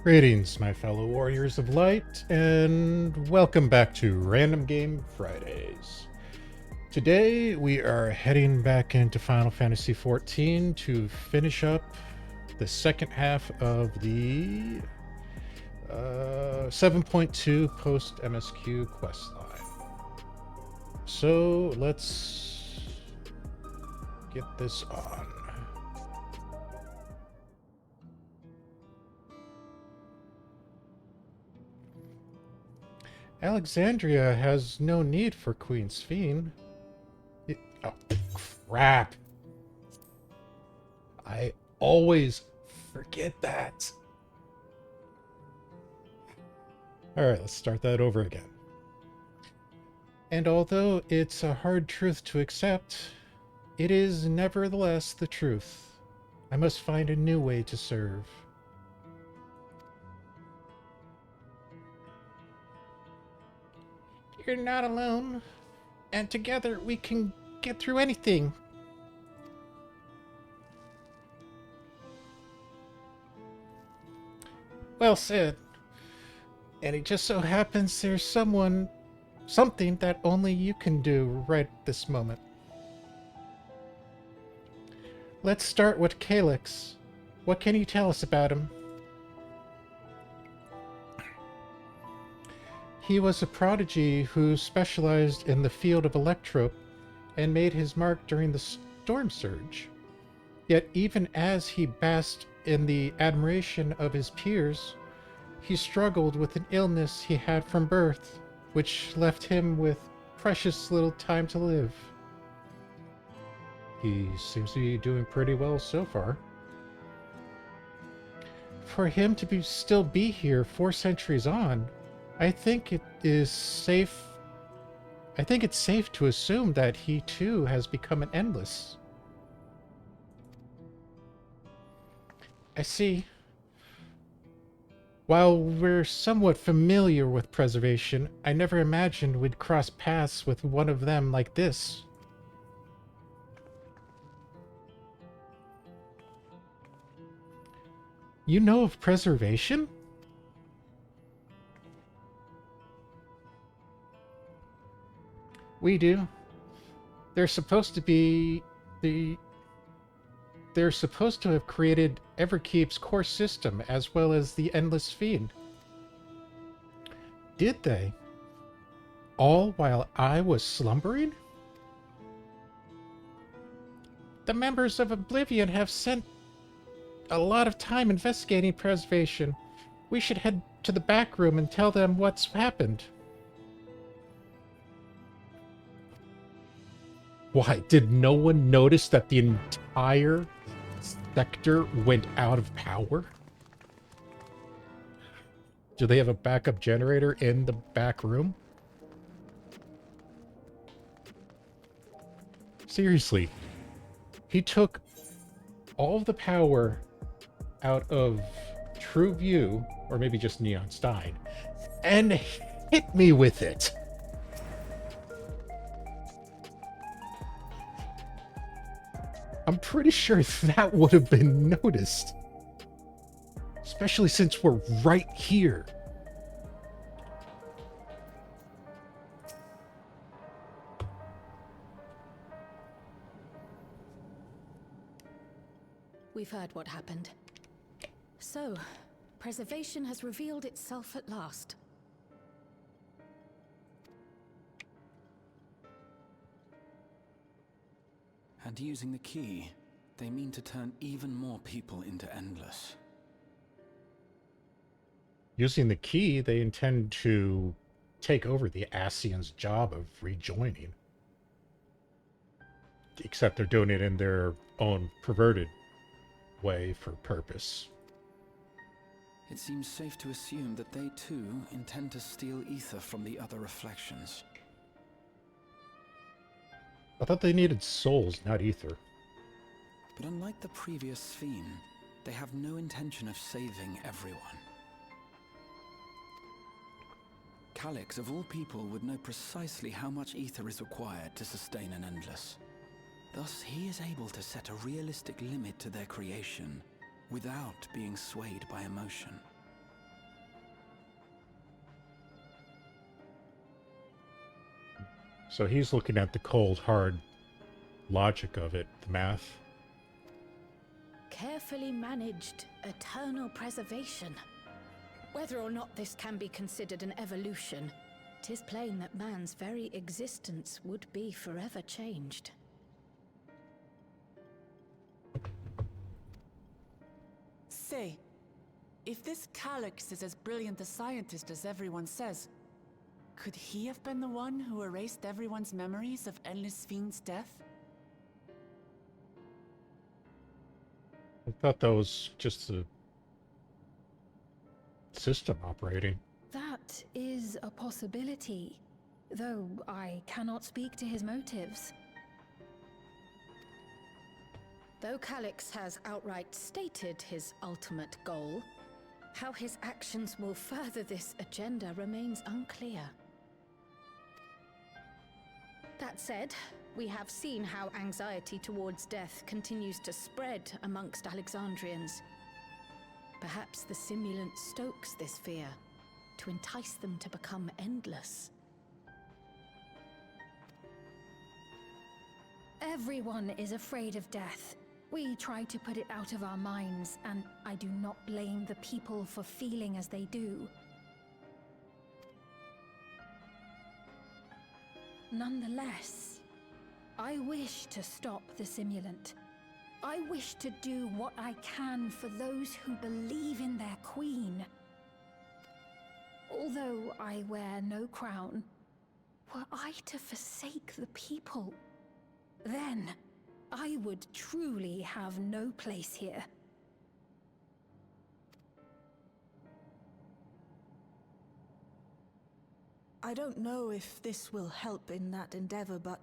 Greetings, my fellow warriors of light, and welcome back to Random Game Fridays. Today we are heading back into Final Fantasy XIV to finish up the second half of the 7.2 Post-MSQ questline. So let's get this on. Alexandria has no need for Queen Sphene. Oh, crap. I always forget that. Alright, let's start that over again. And although it's a hard truth to accept, it is nevertheless the truth. I must find a new way to serve. You're not alone, and together we can get through anything. Well said. And it just so happens there's something that only you can do right this moment. Let's start with Calyx. What can you tell us about him? He was a prodigy who specialized in the field of electrope and made his mark during the storm surge. Yet even as he basked in the admiration of his peers, he struggled with an illness he had from birth, which left him with precious little time to live. He seems to be doing pretty well so far. For him to still be here 4 centuries on, I think it's safe to assume that he too has become an endless. I see. While we're somewhat familiar with preservation, I never imagined we'd cross paths with one of them like this. You know of preservation? We do. They're supposed to be They're supposed to have created Everkeep's core system as well as the Endless Feed. Did they? All while I was slumbering? The members of Oblivion have spent a lot of time investigating preservation. We should head to the back room and tell them what's happened. Why, did no one notice that the entire sector went out of power? Do they have a backup generator in the back room? Seriously, he took all of the power out of True View, or maybe just Neon Stein, and hit me with it. I'm pretty sure that would have been noticed. Especially since we're right here. We've heard what happened. So, preservation has revealed itself at last. And using the key, they mean to turn even more people into Endless. Using the key, they intend to take over the Scions' job of rejoining. Except they're doing it in their own perverted way for purpose. It seems safe to assume that they too intend to steal ether from the other reflections. I thought they needed souls, not ether. But unlike the previous Sphene, they have no intention of saving everyone. Calyx, of all people, would know precisely how much ether is required to sustain an Endless. Thus, he is able to set a realistic limit to their creation, without being swayed by emotion. So he's looking at the cold, hard logic of it, the math. Carefully managed eternal preservation. Whether or not this can be considered an evolution, 'tis plain that man's very existence would be forever changed. Say, if this Calyx is as brilliant a scientist as everyone says, could he have been the one who erased everyone's memories of Endless Fiend's death? I thought that was just the system operating. That is a possibility, though I cannot speak to his motives. Though Calyx has outright stated his ultimate goal, how his actions will further this agenda remains unclear. That said, we have seen how anxiety towards death continues to spread amongst Alexandrians. Perhaps the simulant stokes this fear, to entice them to become endless. Everyone is afraid of death. We try to put it out of our minds, and I do not blame the people for feeling as they do. Nonetheless, I wish to stop the simulant. I wish to do what I can for those who believe in their queen. Although I wear no crown, were I to forsake the people, then I would truly have no place here. I don't know if this will help in that endeavor, but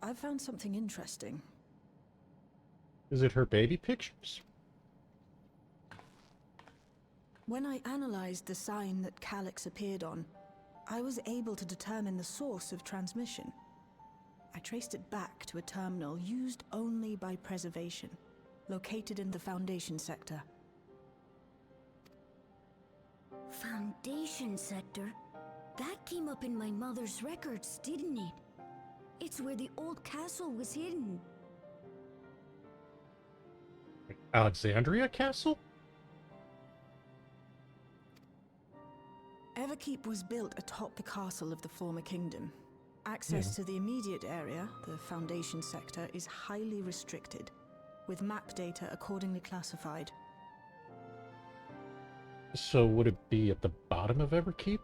I've found something interesting. Is it her baby pictures? When I analyzed the sign that Calyx appeared on, I was able to determine the source of transmission. I traced it back to a terminal used only by preservation, located in the Foundation sector. Foundation sector? That came up in my mother's records, didn't it? It's where the old castle was hidden. Alexandria Castle? Everkeep was built atop the castle of the former kingdom. Access to the immediate area, the Foundation sector, is highly restricted, with map data accordingly classified. So would it be at the bottom of Everkeep?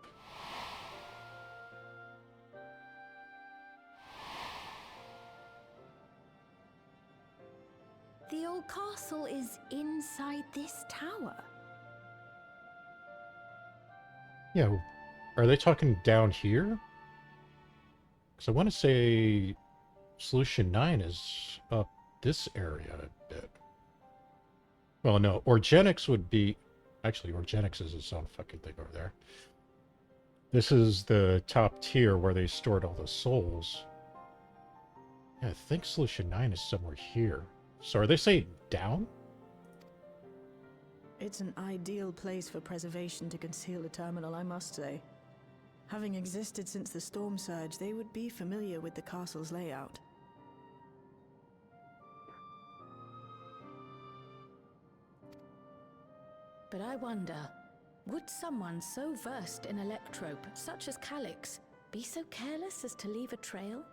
The old castle is inside this tower. Yeah, are they talking down here? Because I want to say Solution 9 is up this area a bit. Well, no, Organics would be... Actually, Organics is its own fucking thing over there. This is the top tier where they stored all the souls. Yeah, I think Solution 9 is somewhere here. So are they saying down? It's an ideal place for preservation to conceal a terminal, I must say. Having existed since the storm surge, they would be familiar with the castle's layout. But I wonder, would someone so versed in electrope, such as Calyx, be so careless as to leave a trail?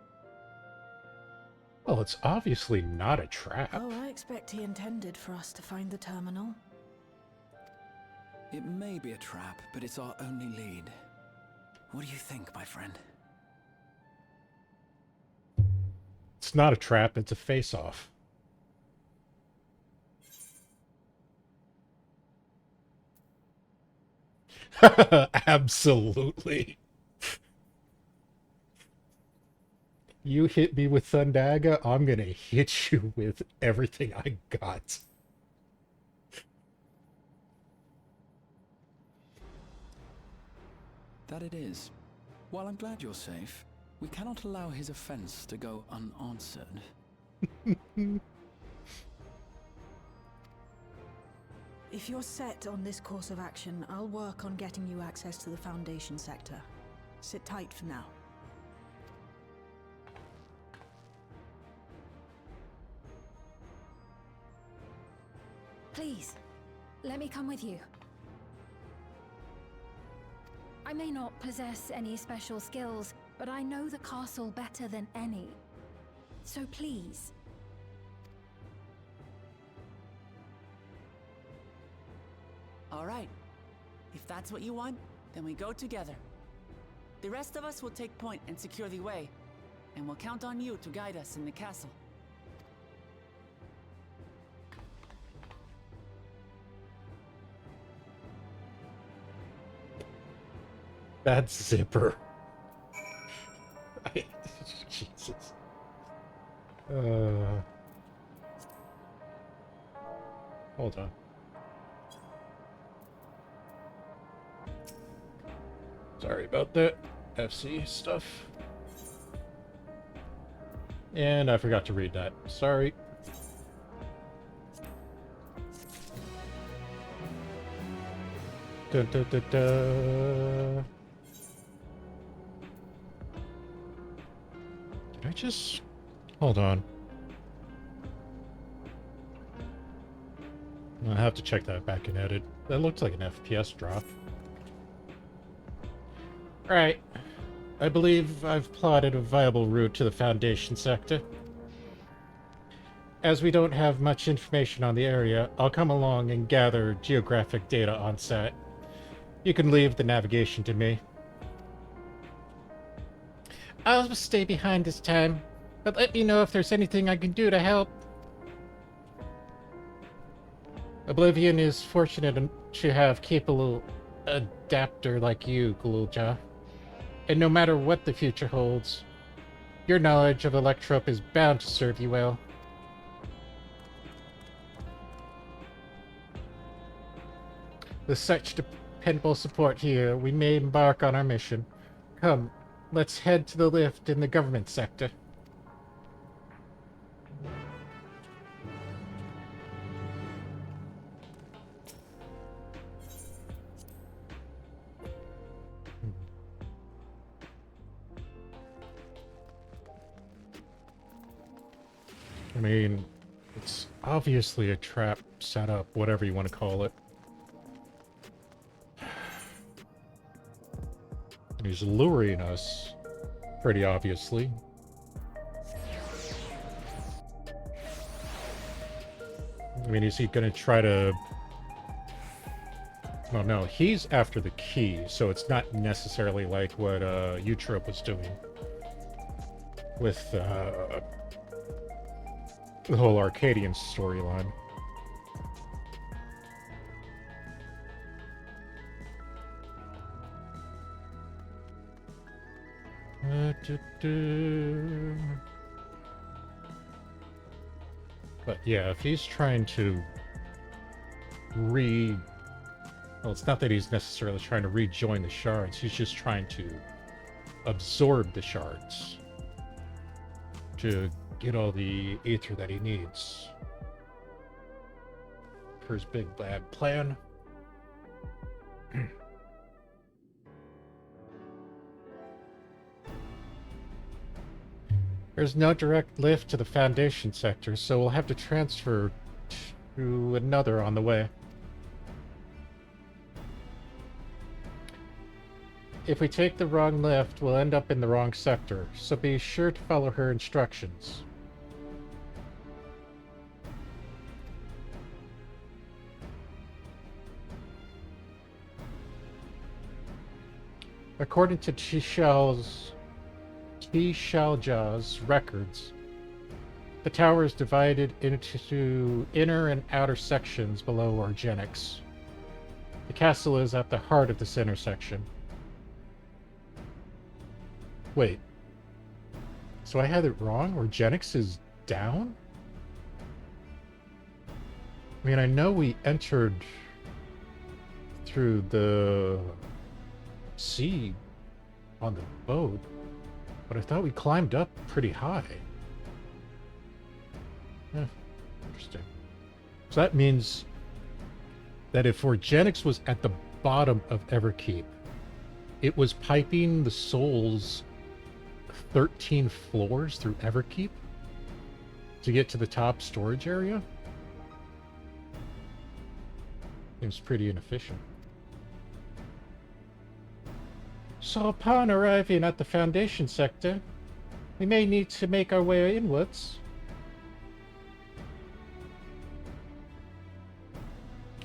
Well, it's obviously not a trap. Oh, I expect he intended for us to find the terminal. It may be a trap, but it's our only lead. What do you think, my friend? It's not a trap, it's a face-off. Absolutely. You hit me with Thundaga, I'm gonna hit you with everything I got. That it is. While I'm glad you're safe, we cannot allow his offense to go unanswered. If you're set on this course of action, I'll work on getting you access to the Foundation sector. Sit tight for now. Please, let me come with you. I may not possess any special skills, but I know the castle better than any. So please. All right. If that's what you want, then we go together. The rest of us will take point and secure the way, and we'll count on you to guide us in the castle. That zipper. Jesus. Hold on. Sorry about that. FC stuff. And I forgot to read that. Sorry. Dun, dun, dun, dun. Did I just... Hold on. I'll have to check that back and edit. That looks like an FPS drop. Alright. I believe I've plotted a viable route to the Foundation sector. As we don't have much information on the area, I'll come along and gather geographic data on set. You can leave the navigation to me. I'll stay behind this time, but let me know if there's anything I can do to help. Oblivion is fortunate to have capable adapter like you, Gulja. And no matter what the future holds, your knowledge of Electrope is bound to serve you well. With such dependable support here, we may embark on our mission. Come, let's head to the lift in the government sector. I mean, it's obviously a trap setup, whatever you want to call it. He's luring us, pretty obviously. I mean, is he going to try to... Well, no, he's after the key, so it's not necessarily like what Eutrope was doing with the whole Arcadian storyline. But yeah, if he's trying to well, it's not that he's necessarily trying to rejoin the shards, he's just trying to absorb the shards to get all the ether that he needs for his big bad plan. There's no direct lift to the Foundation sector, so we'll have to transfer to another on the way. If we take the wrong lift, we'll end up in the wrong sector, so be sure to follow her instructions. According to Tishalja's records, the tower is divided into inner and outer sections below Organics. The castle is at the heart of this intersection. Wait. So I had it wrong? Organics is down? I mean, I know we entered through the sea on the boat, but I thought we climbed up pretty high. Interesting. So that means that if Organics was at the bottom of Everkeep, it was piping the souls 13 floors through Everkeep to get to the top storage area? Seems pretty inefficient. So upon arriving at the Foundation sector, we may need to make our way inwards.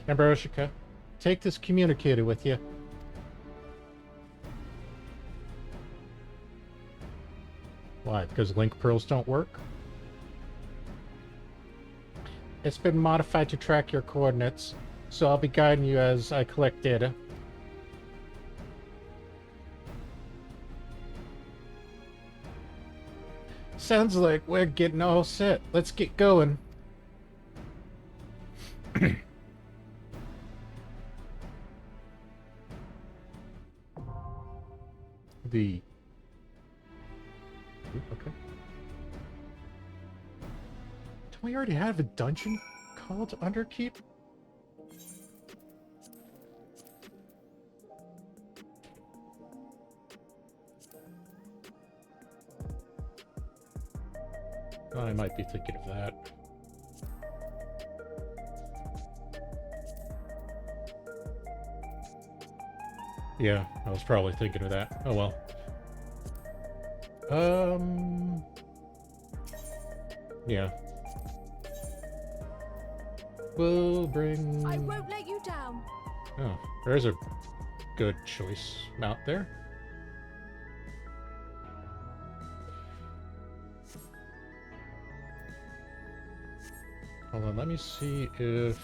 Ambrosia, take this communicator with you. Why? Because link pearls don't work? It's been modified to track your coordinates, so I'll be guiding you as I collect data. Sounds like we're getting all set. Let's get going. The... Okay. Don't we already have a dungeon called Underkeep? I might be thinking of that. Yeah, I was probably thinking of that. Oh well. Yeah. We'll bring... I won't let you down. Oh, there's a good choice mount there. Hold on, let me see if...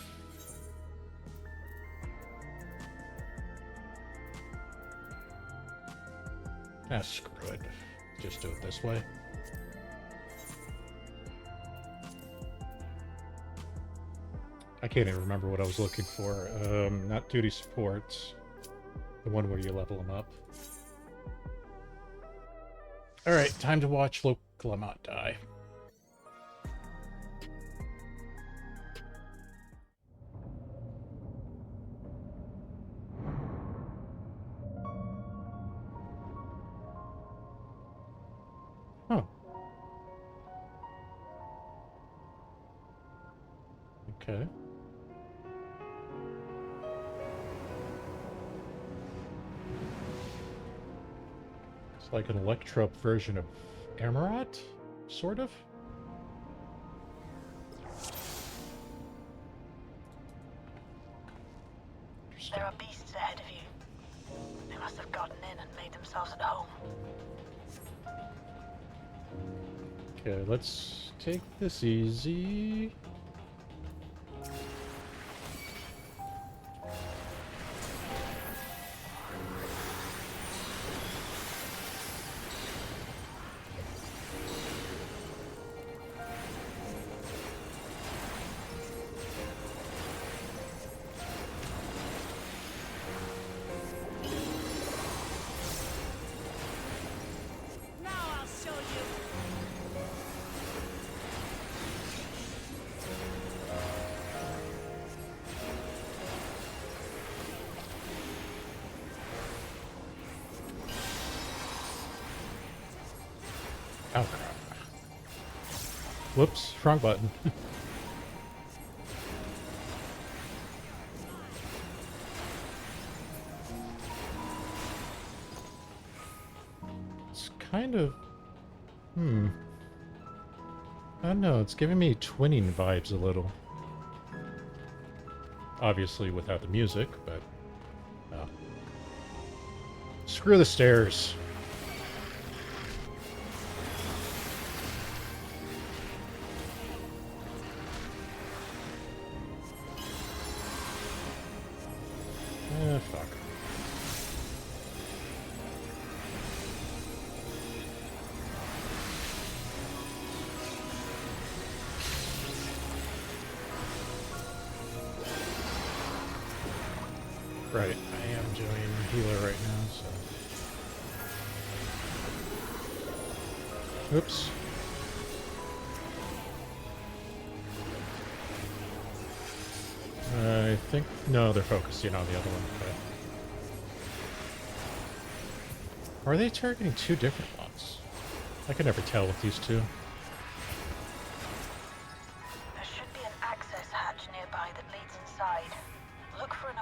Ah, screw it. Just do it this way. I can't even remember what I was looking for. Not duty supports. The one where you level them up. Alright, time to watch Lamont die. Oh. Okay. It's like an electrope version of Amarat, sort of. There are beasts ahead of you. They must have gotten in and made themselves at home. Okay, let's take this easy. Oh, crap. Whoops, wrong button. It's kind of... I don't know, it's giving me twinning vibes a little. Obviously without the music, but... Screw the stairs. Fuck. Right, I am doing healer right now, so... Oops. I think... No, they're focusing on the other one. But... Are they targeting two different ones? I can never tell with these two. There should be an access hatch nearby that leads inside. Look for a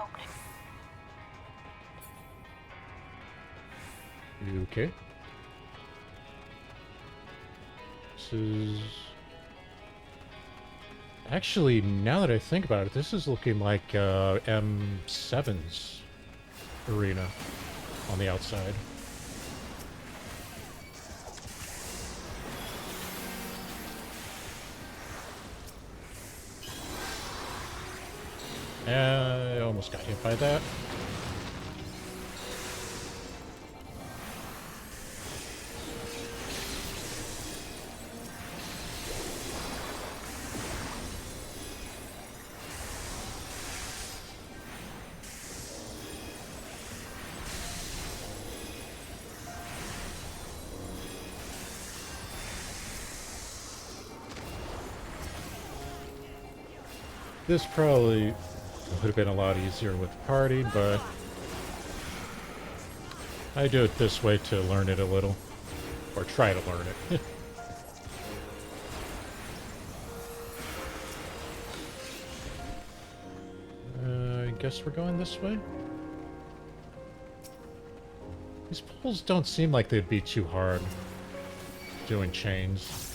Okay. This is... Actually, now that I think about it, this is looking like M7's arena on the outside. I almost got hit by that. This probably would have been a lot easier with the party, but I do it this way to learn it a little. Or try to learn it. I guess we're going this way? These pulls don't seem like they'd be too hard doing chains.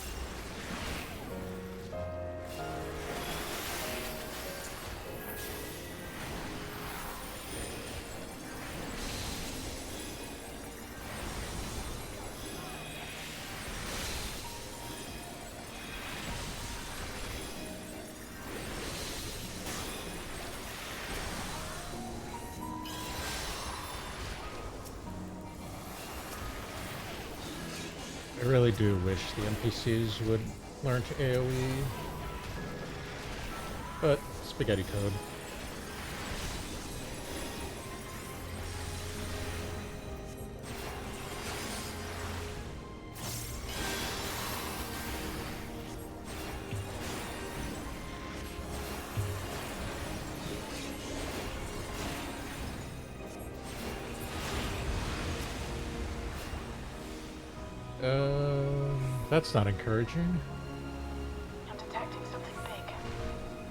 I really do wish the NPCs would learn to AoE. But, spaghetti code. That's not encouraging. I'm detecting something big.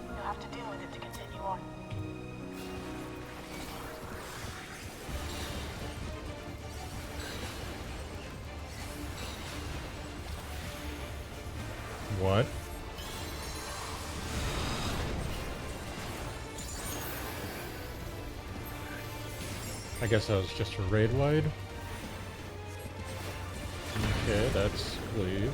You'll have to deal with it to continue on. What? I guess that was just for raid wide. Okay, that's cleave.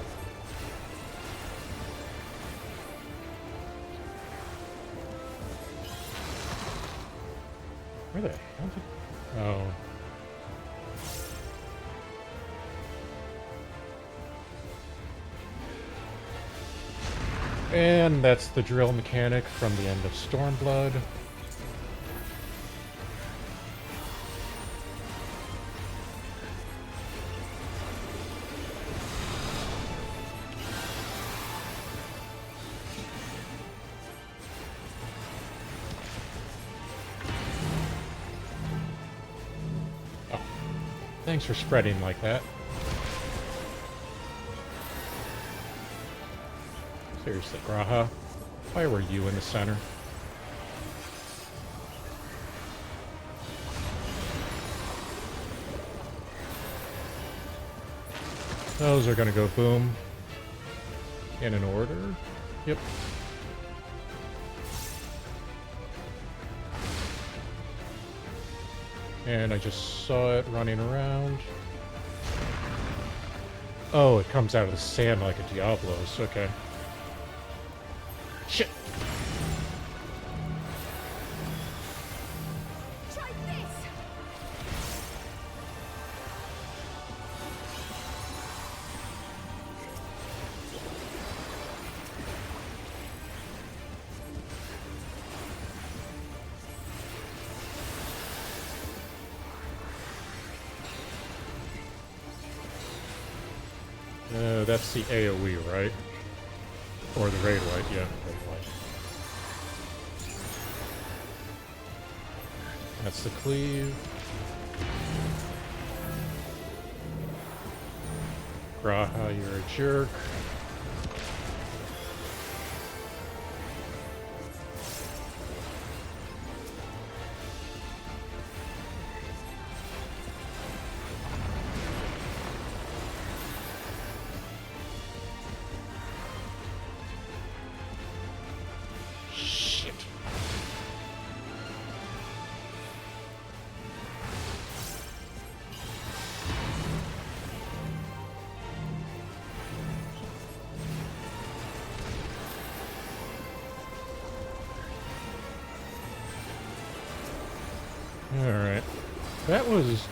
Where the hell did... Oh. And that's the drill mechanic from the end of Stormblood. Thanks for spreading like that. Seriously, Graha. Why were you in the center? Those are gonna go boom. In an order? Yep. And I just saw it running around. Oh, it comes out of the sand like a Diablo's. Okay. Shit! Try this! That's the AoE, right? Or the raid light, yeah, raid light. That's the cleave. Graha, you're a jerk. That was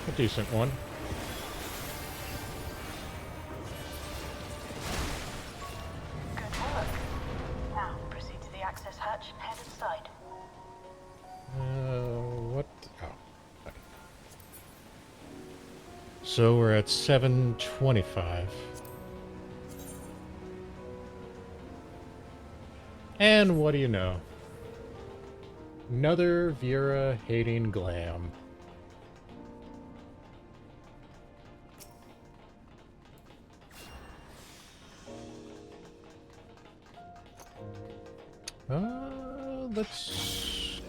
a decent one. Good work. Now, proceed to the access hatch and head inside. What? Oh. Okay. So we're at 725. And what do you know? Another Vera hating glam. Let's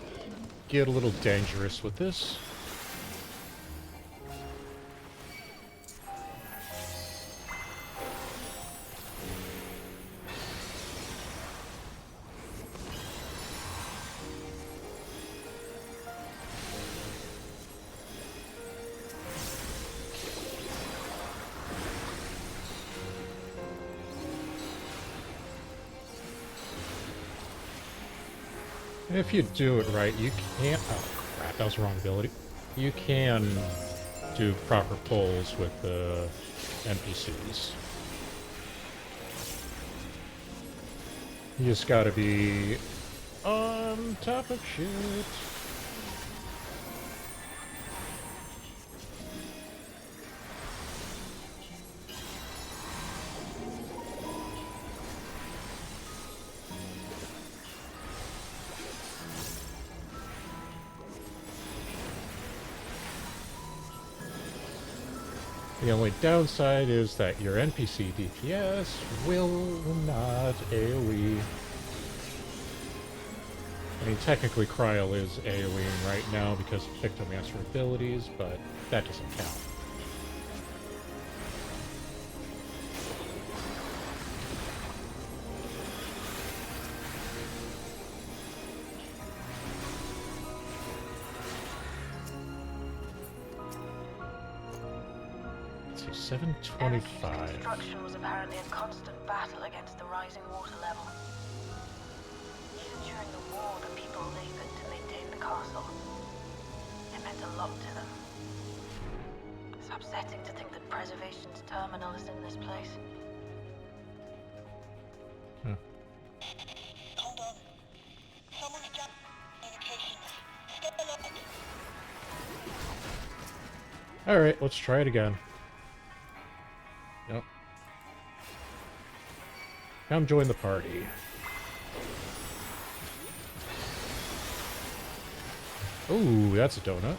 get a little dangerous with this. If you do it right, you can... Oh, crap, that was the wrong ability. You can do proper pulls with the NPCs. You just gotta be on top of shit. The only downside is that your NPC DPS will not AoE. I mean, technically Cryle is AoEing right now because of Pictomancer abilities, but that doesn't count. Let's see, 725. Construction was apparently a constant battle against the rising water level. Even during the war, the people labored to maintain the castle. It meant a lot to them. It's upsetting to think that preservation's terminal is in this place. Hold on. Someone's jumped communications. Step along. Alright, let's try it again. Yep. Come join the party. Ooh, that's a donut.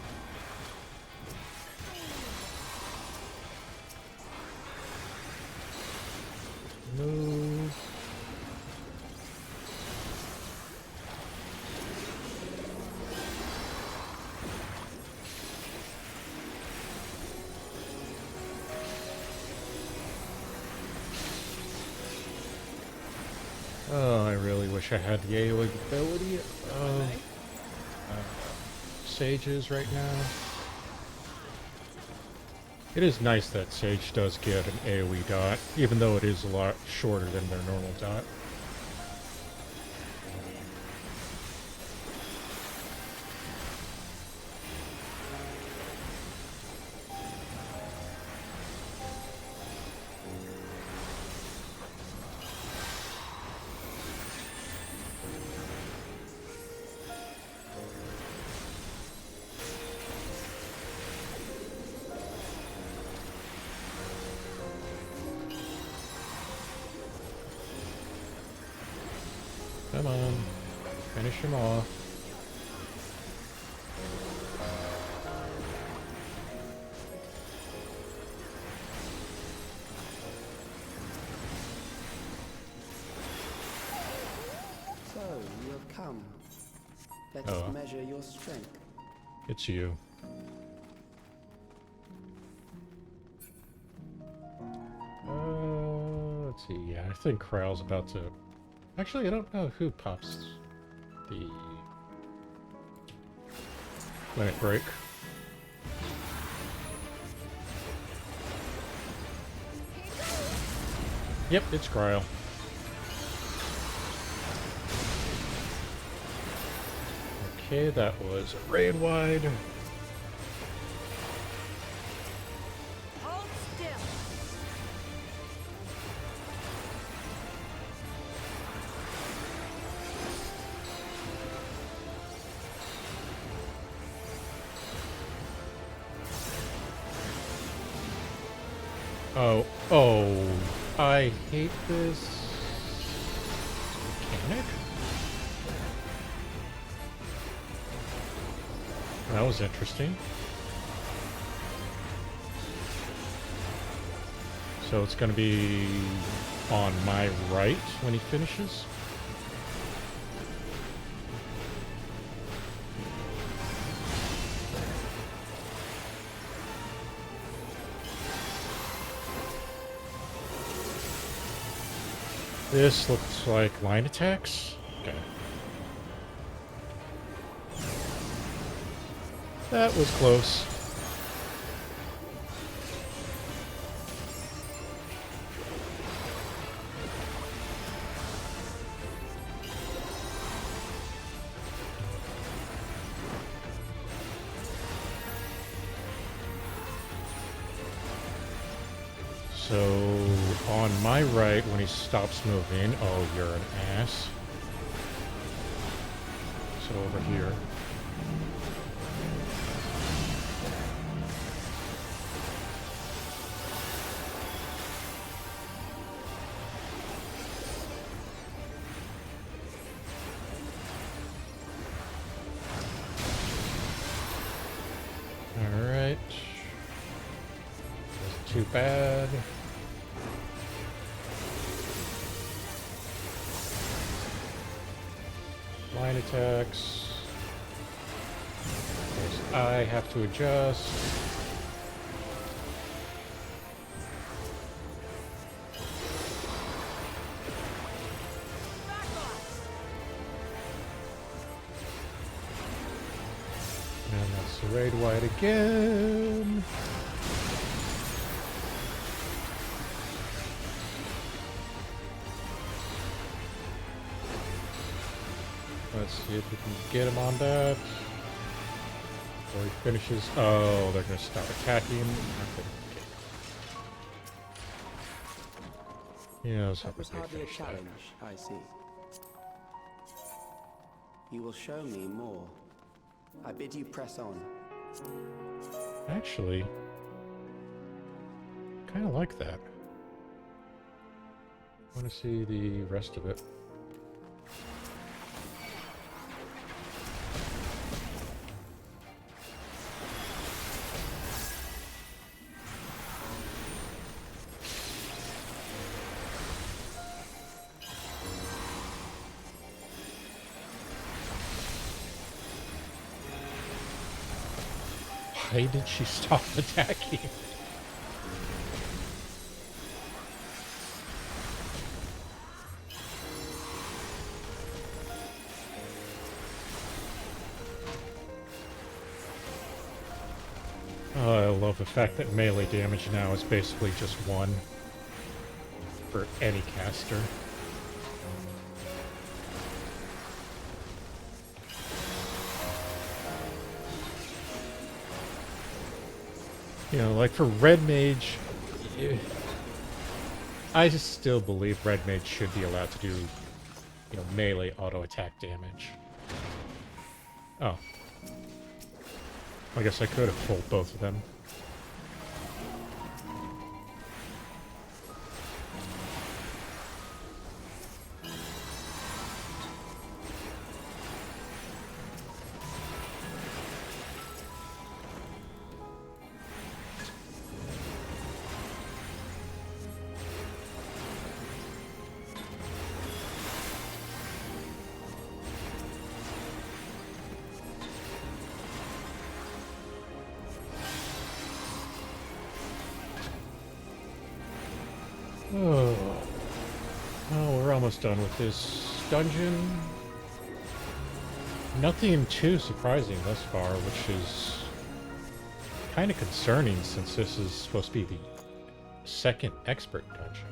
Move. Oh, I really wish I had the AoE ability of Sages right now. It is nice that Sage does get an AoE dot, even though it is a lot shorter than their normal dot. Come on, finish him off. So, you have come. Let Oh. us measure your strength. It's you. Let's see. Yeah, I think Kryle's about to... Actually, I don't know who pops the limit break. Yep, it's Kryle. Okay, that was raid wide. Oh, oh, I hate this mechanic. That was interesting. So it's going to be on my right when he finishes. This looks like line attacks. Okay. That was close. So, on my right, when he stops moving, oh, you're an ass. So over here. Alright. Wasn't too bad. Line attacks. I have to adjust. And that's the raid wide again. Let's see if we can get him on that. Before he finishes. Oh, they're going to stop attacking. Okay. Yeah, let's That was hardly a challenge, I see. You will show me more. I bid you press on. Actually, kind of like that. I want to see the rest of it. Why did she stop attacking? Oh, I love the fact that melee damage now is basically just 1 for any caster. You know, like for Red Mage, I just still believe Red Mage should be allowed to do, you know, melee auto attack damage. Oh. I guess I could have pulled both of them. Oh. Oh, we're almost done with this dungeon. Nothing too surprising thus far, which is kind of concerning since this is supposed to be the second expert dungeon.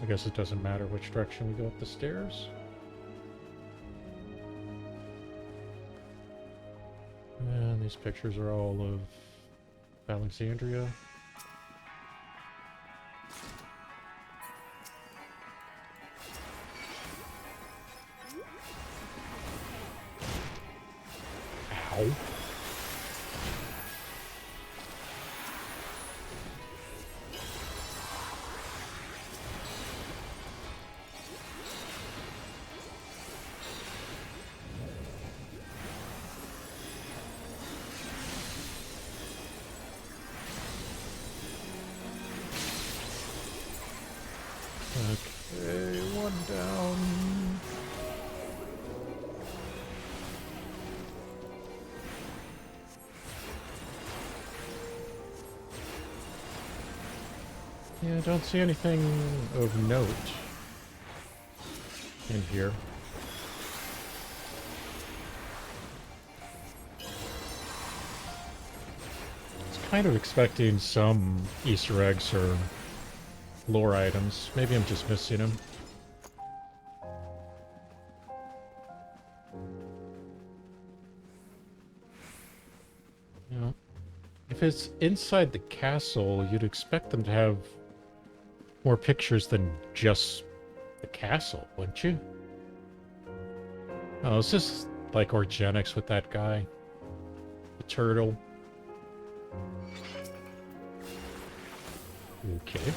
I guess it doesn't matter which direction we go up the stairs. And these pictures are all of Alexandria. Ow. Ow. Okay, one down. Yeah, I don't see anything of note in here. I was kind of expecting some Easter eggs or lore items. Maybe I'm just missing them. You know, if it's inside the castle, you'd expect them to have more pictures than just the castle, wouldn't you? Oh, it's just like organics with that guy. The turtle. Okay.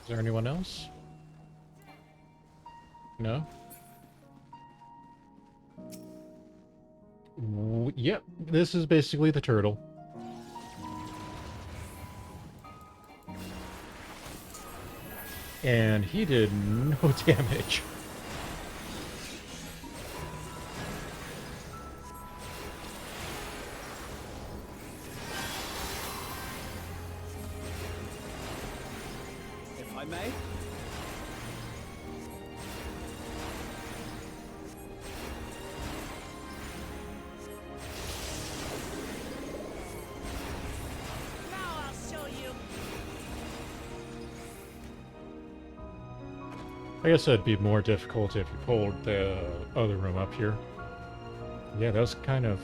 Is there anyone else? No? Yep, this is basically the turtle. And he did no damage. If I may? I guess that'd be more difficult if you pulled the other room up here. Yeah, that was kind of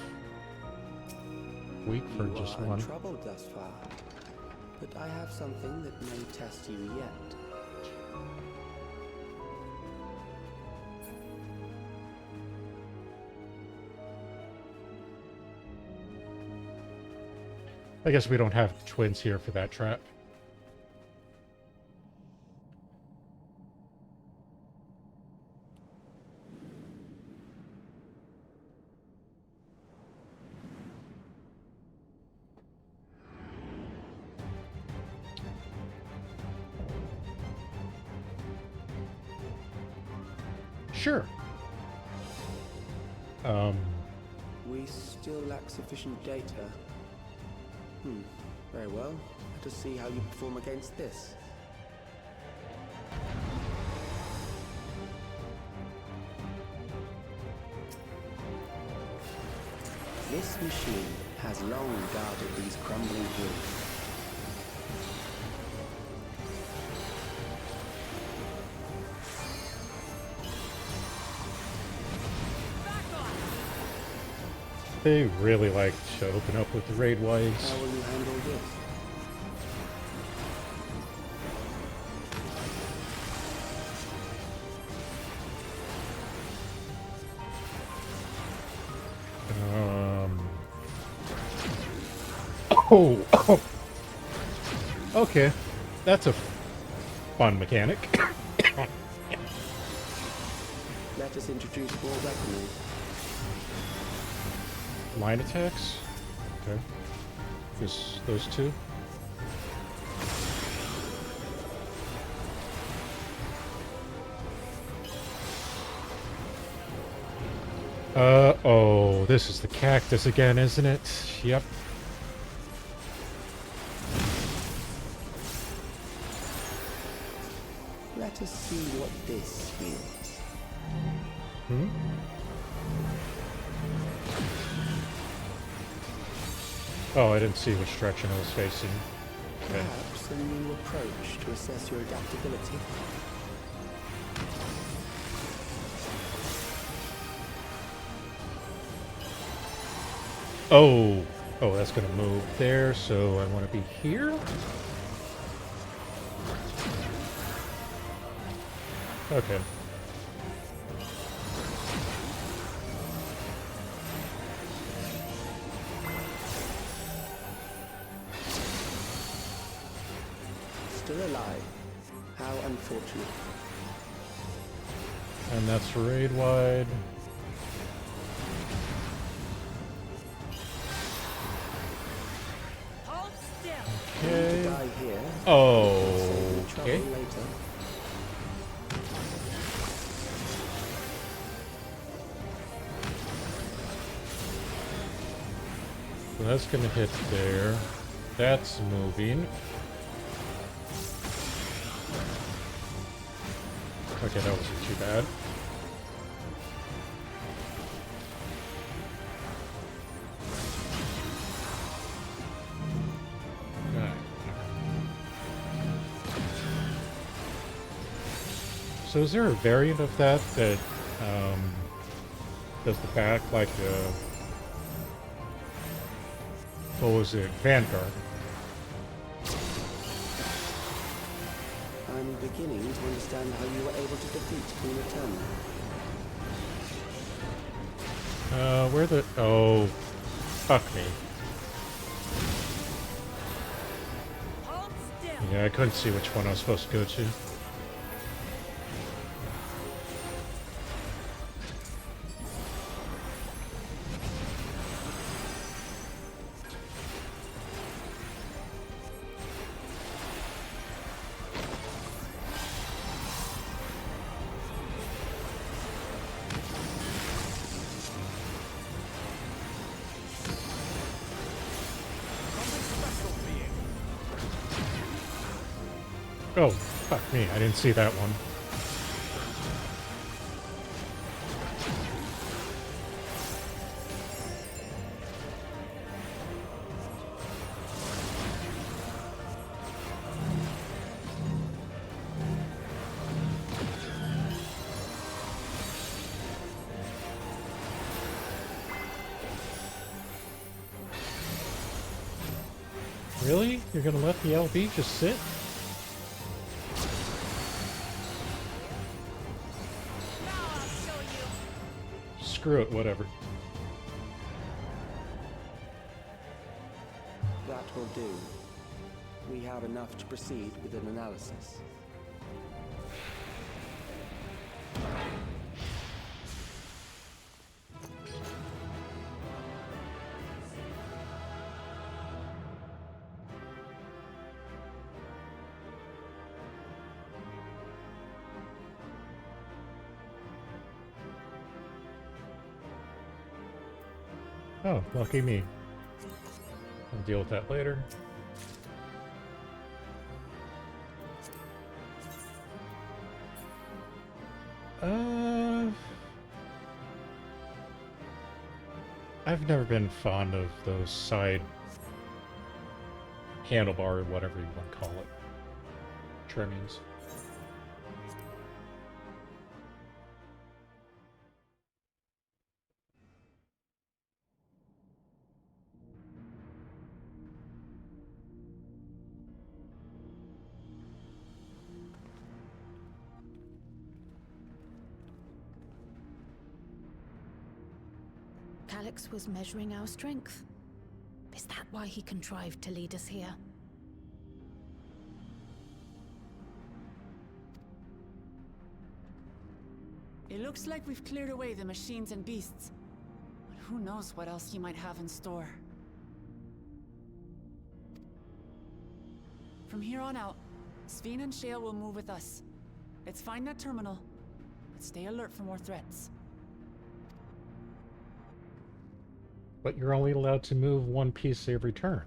weak for just one. Troubled thus far, but I have something that may test you yet. I guess we don't have twins here for that trap. Sure. We still lack sufficient data. Very well. Let us see how you perform against this. This machine has long guarded these crumbling hills. They really like to open up with the raid wives. How will you handle this? Oh. Okay. That's a fun mechanic. Let us introduce more weaponry. Line attacks? Okay. Just those two? Oh, this is the cactus again, isn't it? Yep. Let us see what this is. Hmm? Oh, I didn't see which direction I was facing. Okay. Perhaps a new approach to assess your adaptability. Oh, that's gonna move there, so I want to be here? Okay. Still alive. How unfortunate. And that's raid wide. Okay. Die here. Oh. Trouble Okay. later. So that's gonna hit there. That's moving. Okay, that wasn't too bad. Alright. So is there a variant of that that does the back like what was it? Vanguard. I'm beginning to understand how you were able to defeat Queen Eternal. Where the... Oh, fuck me. Yeah, I couldn't see which one I was supposed to go to. Oh, fuck me, I didn't see that one. Really? You're gonna let the LB just sit? Screw it, whatever. That will do. We have enough to proceed with an analysis. Oh, lucky me. I'll deal with that later. I've never been fond of those side handlebar or whatever you want to call it. Trimmings. Calix was measuring our strength. Is that why he contrived to lead us here? It looks like we've cleared away the machines and beasts. But who knows what else he might have in store. From here on out, Sven and Shale will move with us. Let's find that terminal, but stay alert for more threats. But you're only allowed to move one piece every turn.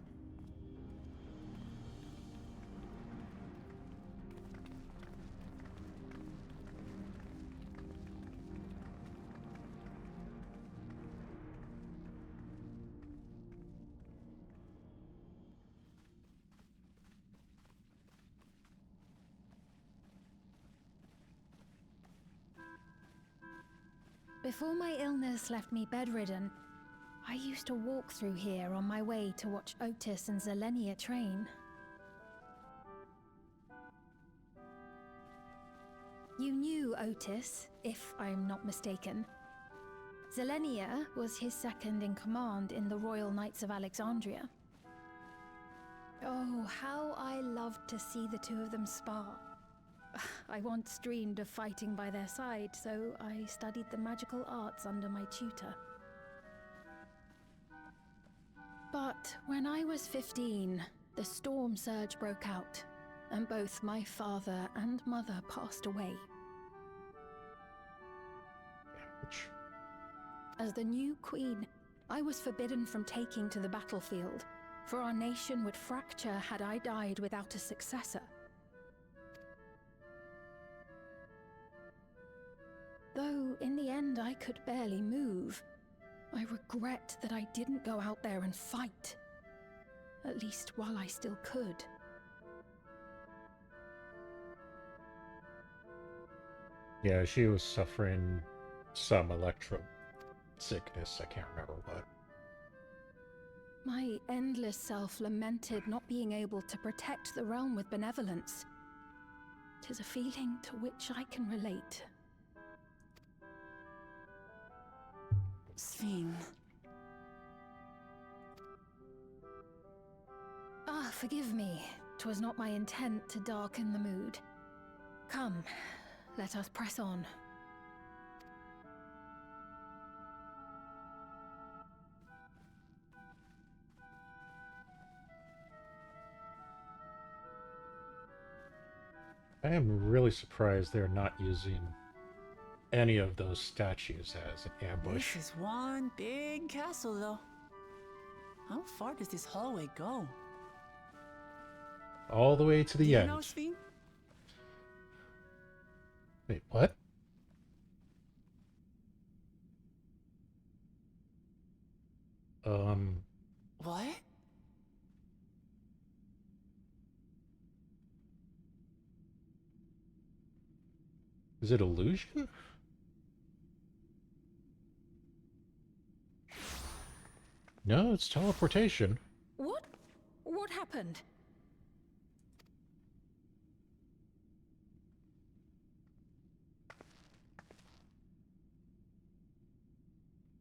Before my illness left me bedridden, I used to walk through here on my way to watch Otis and Zelenia train. You knew Otis, if I'm not mistaken. Zelenia was his second in command in the Royal Knights of Alexandria. Oh, how I loved to see the two of them spar. I once dreamed of fighting by their side, so I studied the magical arts under my tutor. But when I was 15, the storm surge broke out, and both my father and mother passed away. Ouch. As the new queen, I was forbidden from taking to the battlefield, for our nation would fracture had I died without a successor. Though in the end I could barely move, I regret that I didn't go out there and fight. At least while I still could. Yeah, she was suffering some electro sickness. I can't remember what. My endless self lamented not being able to protect the realm with benevolence. 'Tis a feeling to which I can relate. Sven. Ah, forgive me. 'Twas not my intent to darken the mood. Come, let us press on. I am really surprised they're not using any of those statues as an ambush. This is one big castle, though. How far does this hallway go? All the way to the Do you end. know, Sven? Wait, what? What? Is it illusion? No, it's teleportation. What? What happened?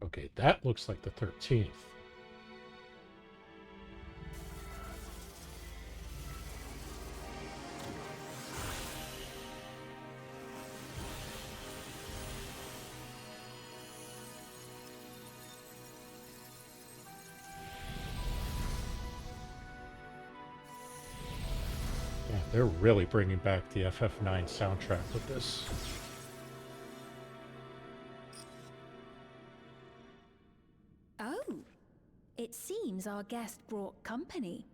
Okay, that looks like the 13th. Yeah, they're really bringing back the FF9 soundtrack with this. Oh, it seems our guest brought company.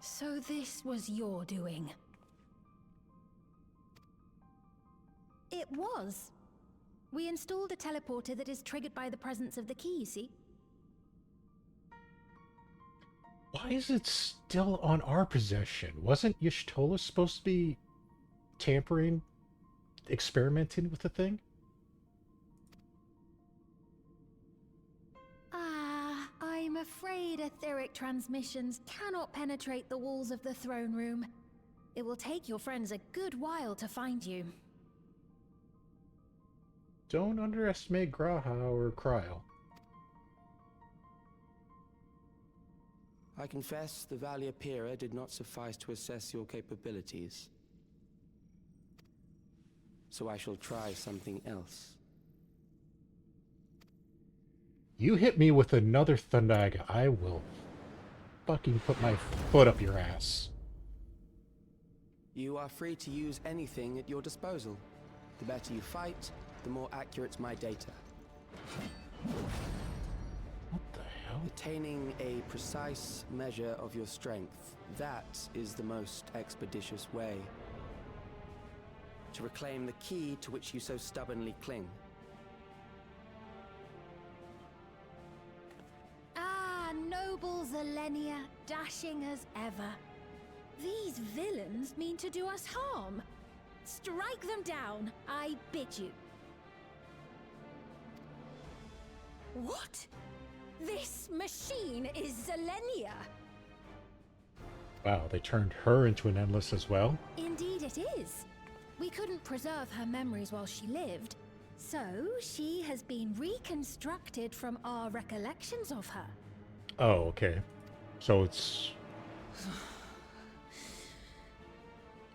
So this was your doing? It was. We installed a teleporter that is triggered by the presence of the key, you see? Why is it still on our possession? Wasn't Y'shtola supposed to be tampering, experimenting with the thing? I'm afraid etheric transmissions cannot penetrate the walls of the throne room. It will take your friends a good while to find you. Don't underestimate Graha or Cryo. I confess the Valia Pira did not suffice to assess your capabilities. So I shall try something else. You hit me with another Thundaga, I will fucking put my foot up your ass. You are free to use anything at your disposal. The better you fight, the more accurate my data. What the hell? Attaining a precise measure of your strength, that is the most expeditious way to reclaim the key to which you so stubbornly cling. Ah, noble Zelenia, dashing as ever. These villains mean to do us harm. Strike them down, I bid you. What? This machine is Zelenia! Wow, they turned her into an endless as well? Indeed it is. We couldn't preserve her memories while she lived, so she has been reconstructed from our recollections of her. Oh, okay. So it's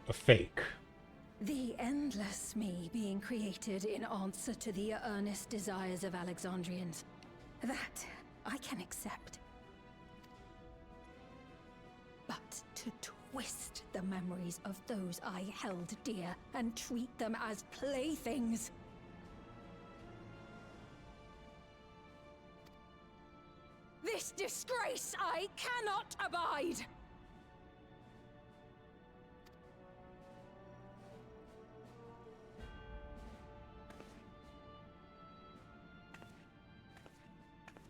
a fake. The endless me being created in answer to the earnest desires of Alexandrians. That I can accept. But to twist the memories of those I held dear and treat them as playthings. This disgrace I cannot abide!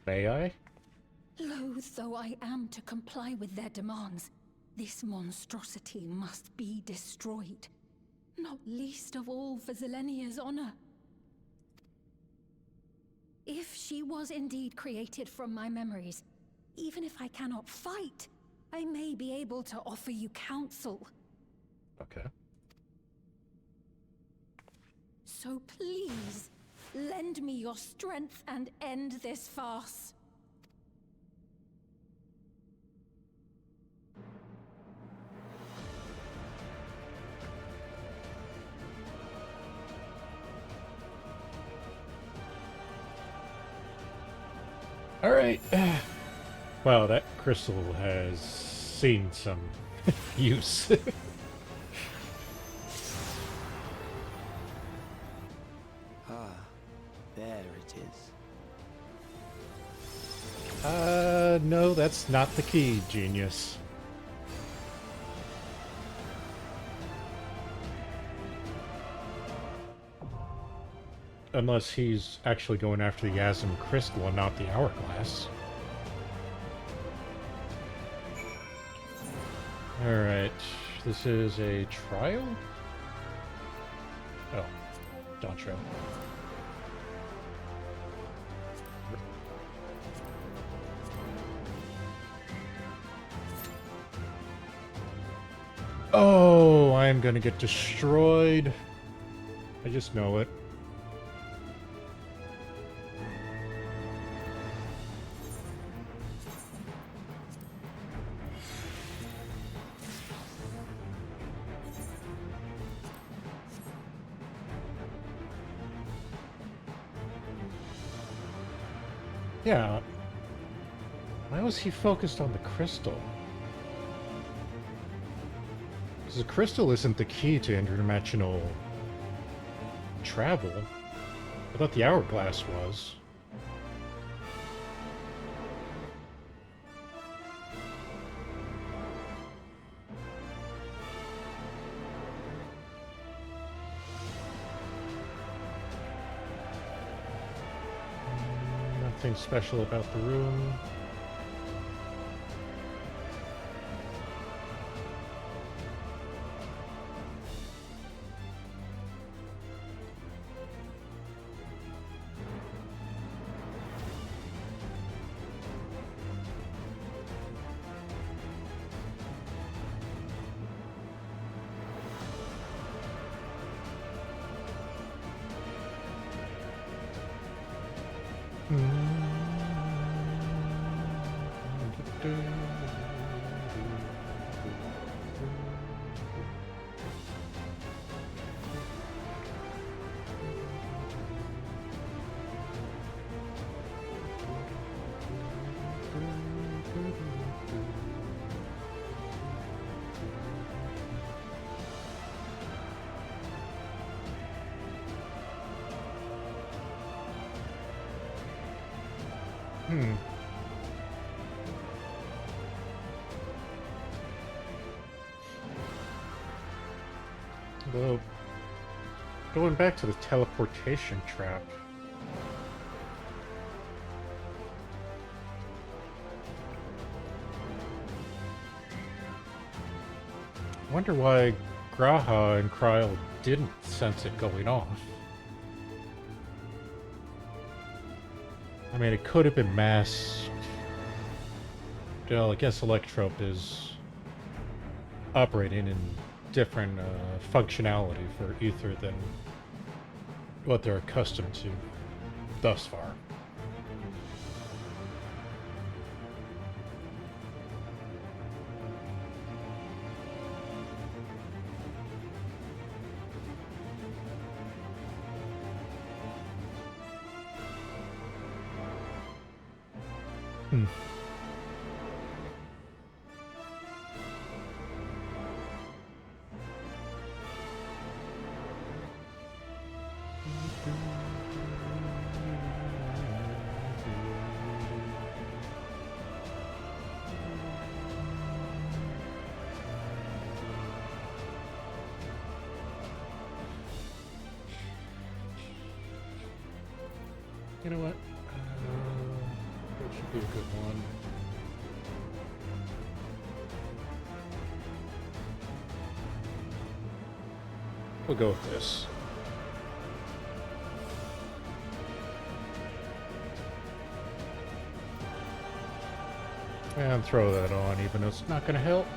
May I? Loath though I am to comply with their demands, this monstrosity must be destroyed. Not least of all for Zelenia's honor. If she was indeed created from my memories, even if I cannot fight, I may be able to offer you counsel. Okay. So please, lend me your strength and end this farce. All right. Wow, that crystal has seen some use. Ah, there it is. No, that's not the key, genius. Unless he's actually going after the Yasm crystal and not the hourglass. Alright, this is a trial? Oh, Dontro. Oh, I'm gonna get destroyed. I just know it. Yeah. Why was he focused on the crystal? Because the crystal isn't the key to interdimensional travel. I thought the hourglass was. Nothing special about the room. Well, going back to the teleportation trap. I wonder why Graha and Kryl didn't sense it going off. I mean, it could have been masked. Well, I guess Electrope is operating in different functionality for ether than what they're accustomed to thus far. You know what? That should be a good one. We'll go with this. And throw that on, even though it's not going to help.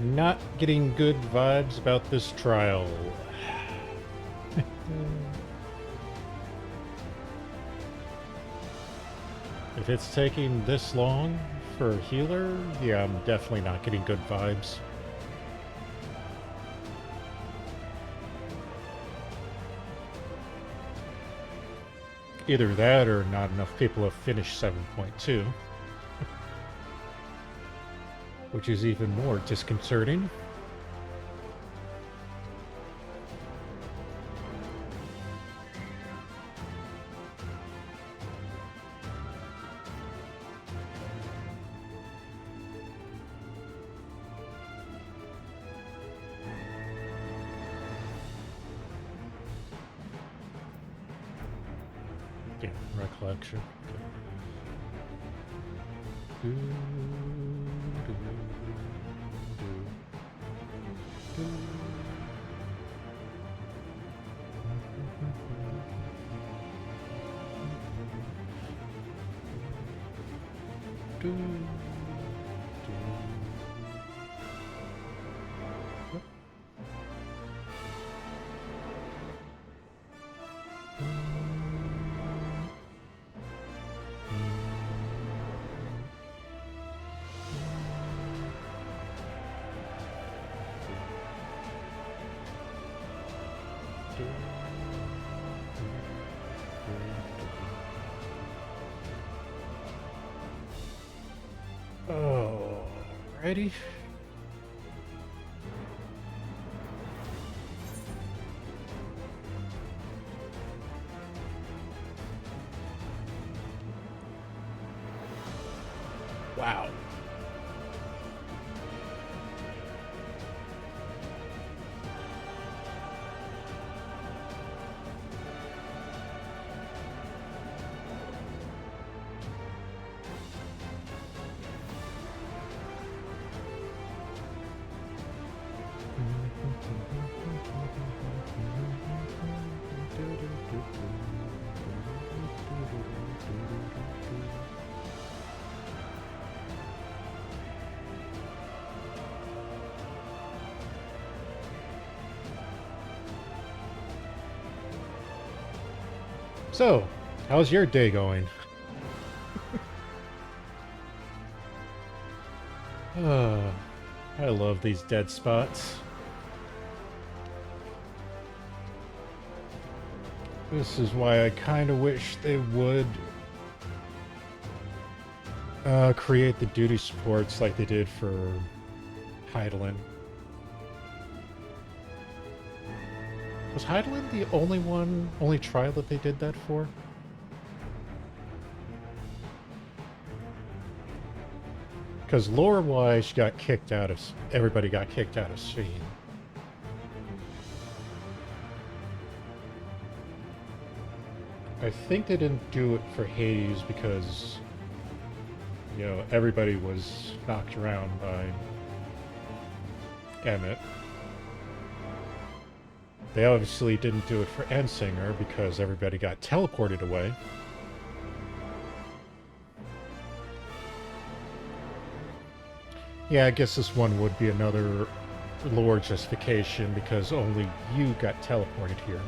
Not getting good vibes about this trial. If it's taking this long for a healer, yeah, I'm definitely not getting good vibes. Either that or not enough people have finished 7.2. Which is even more disconcerting. Yeah, Recollection. Okay. Alrighty. Wow. So, how's your day going? I love these dead spots. This is why I kind of wish they would create the duty supports like they did for Heidelin. Was Heidelin the only trial that they did that for? Because lore-wise, she got kicked out of... Everybody got kicked out of Scions. I think they didn't do it for Hades because, you know, everybody was knocked around by Emmett. They obviously didn't do it for Endsinger because everybody got teleported away. Yeah, I guess this one would be another lore justification because only you got teleported here.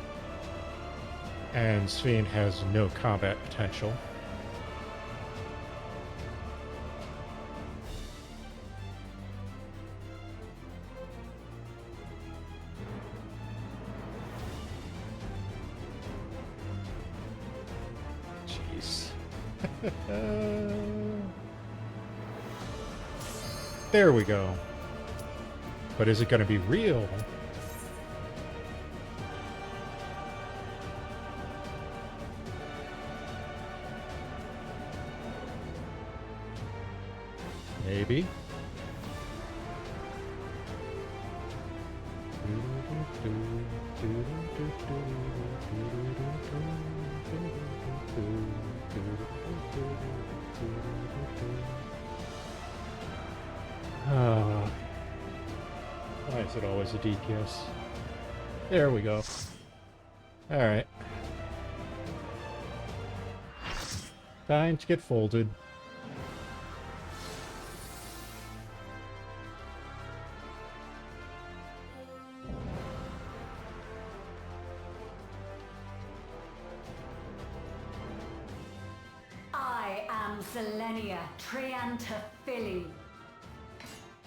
And Sven has no combat potential. Jeez. There we go. But is it going to be real? Maybe. Why is it always a DPS? There we go. Alright. Time to get folded. I am Zelenia Triantaphili,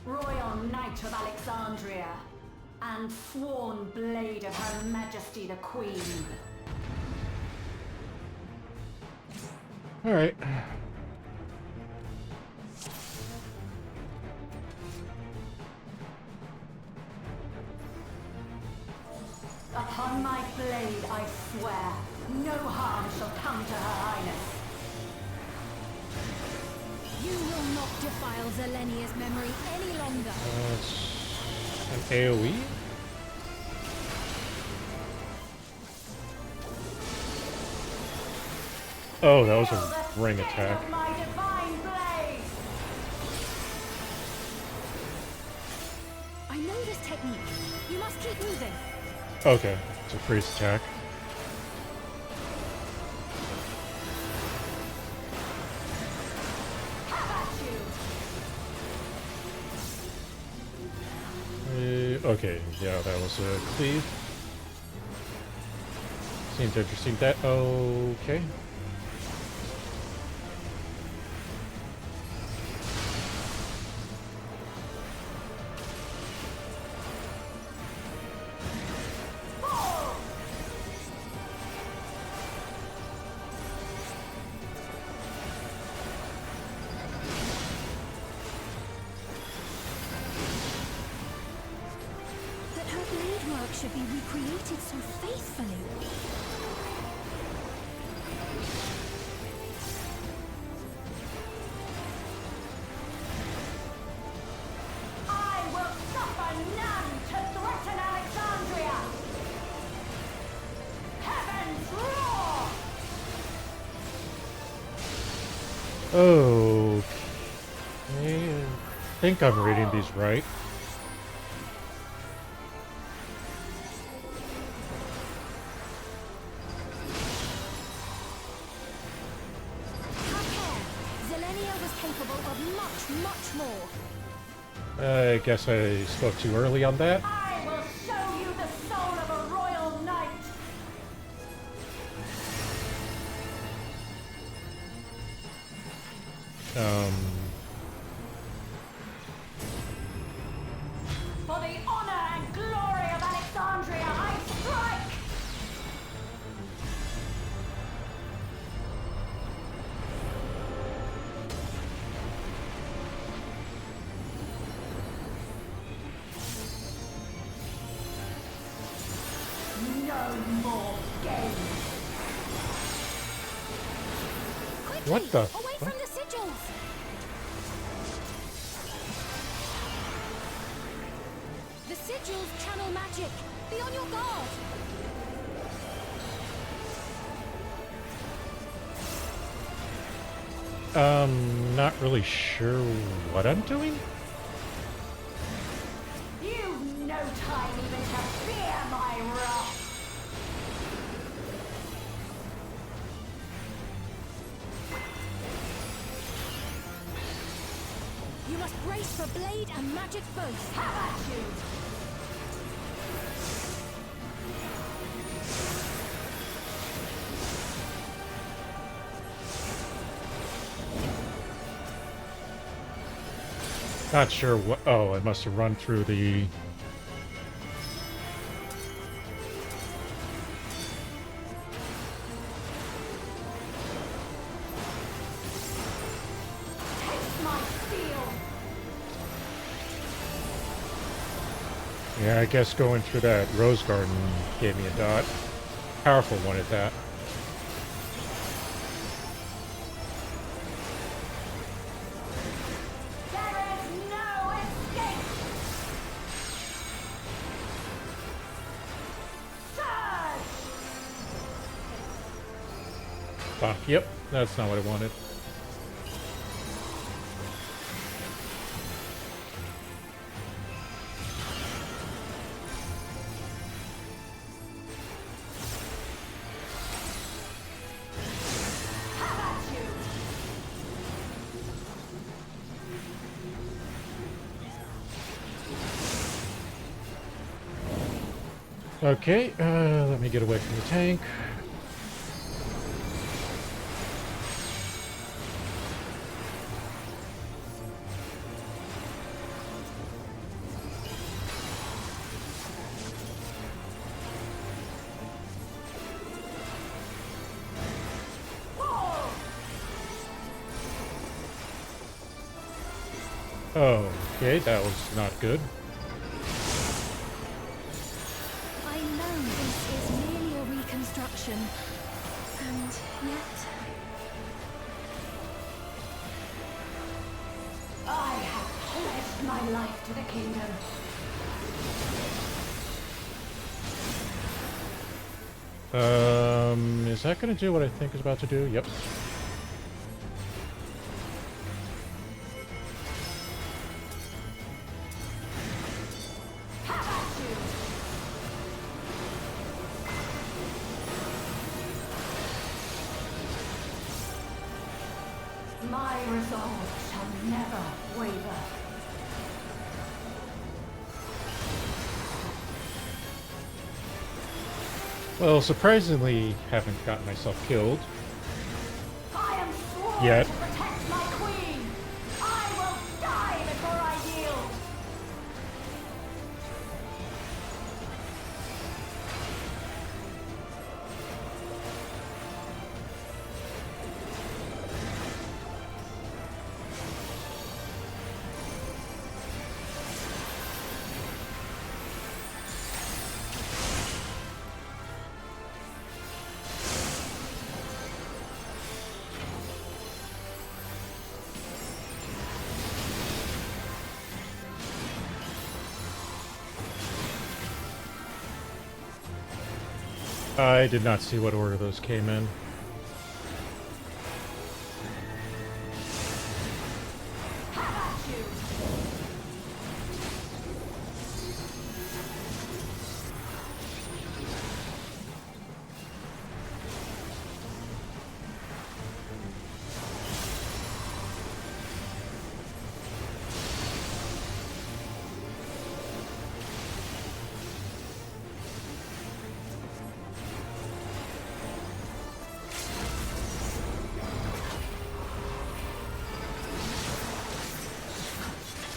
Royal Knight of Alexandria, and sworn blade of Her Majesty the Queen. Alright. Upon my blade I swear, no harm shall come to Her Highness. You will not defile Zelenia's memory any longer. An AoE? Oh, that was a ring attack. My divine blade. I know this technique. You must keep moving. Okay, it's a freeze attack. Okay, yeah, that was a cleave. Seems interesting. That okay. Should be recreated so faithfully. I will suffer none to threaten Alexandria. Heavens roar! Okay. I think I'm reading these right. I guess I spoke too early on that. I will show you the soul of a royal knight. For the honor and glory of Alexandria, I strike. Quickly, what the? Away What? from the sigils! The sigils channel magic. Be on your guard. Not really sure what I'm doing. You've no time even to fear my wrath. Brace for blade and magic both. Have at you! Not sure what. Oh, I must have run through the. Taste my steel! Yeah, I guess going through that rose garden gave me a dot. Powerful one at that. There is no escape! Surge! Ah, yep, that's not what I wanted. Have at you! Okay, let me get away from the tank. Okay, that was not good. I know this is merely a reconstruction, and yet I have pledged my life to the kingdom. Is that gonna do what I think it's about to do? Yep. Have at you! My resolve shall never waver. Well, surprisingly, haven't gotten myself killed I am sworn yet. to protect my queen. I will die before I yield. I did not see what order those came in. Have at you!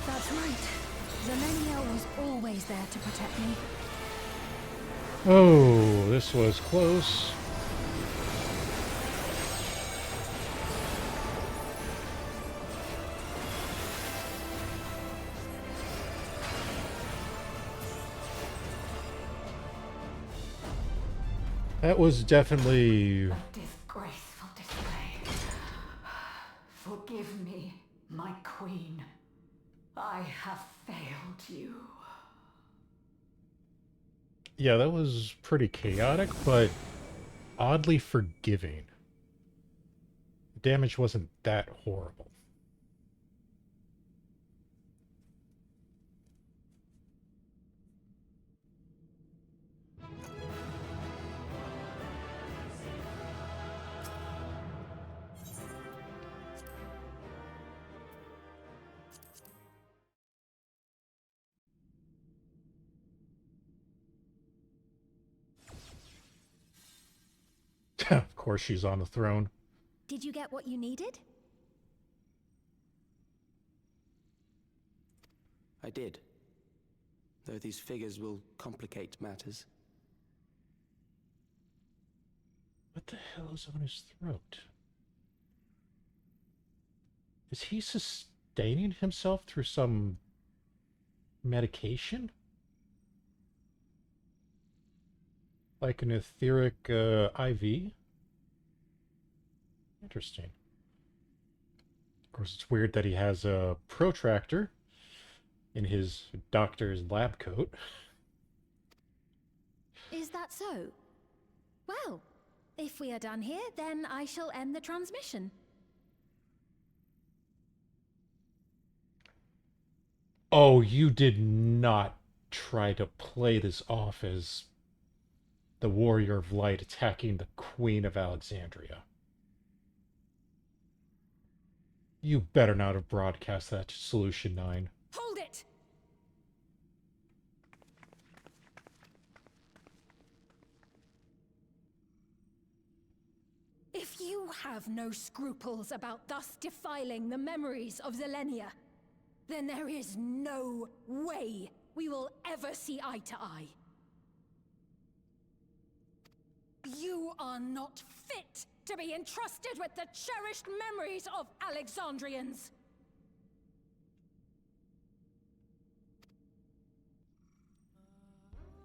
that's right. Zelenia was always there to protect me. Oh, this was close. That was definitely... A disgraceful display. Forgive me, my queen. I have failed you. Yeah, that was pretty chaotic, but oddly forgiving. The damage wasn't that horrible. Of course she's on the throne. Did you get what you needed? I did. Though these figures will complicate matters. What the hell is on his throat? Is he sustaining himself through some medication? Like an etheric IV? Interesting. Of course, it's weird that he has a protractor in his doctor's lab coat. Is that so? Well, if we are done here, then I shall end the transmission. Oh, you did not try to play this off as the Warrior of Light attacking the Queen of Alexandria. You better not have broadcast that to Solution 9. Hold it! If you have no scruples about thus defiling the memories of Zelenia, then there is no way we will ever see eye to eye. You are not fit to be entrusted with the cherished memories of Alexandrians.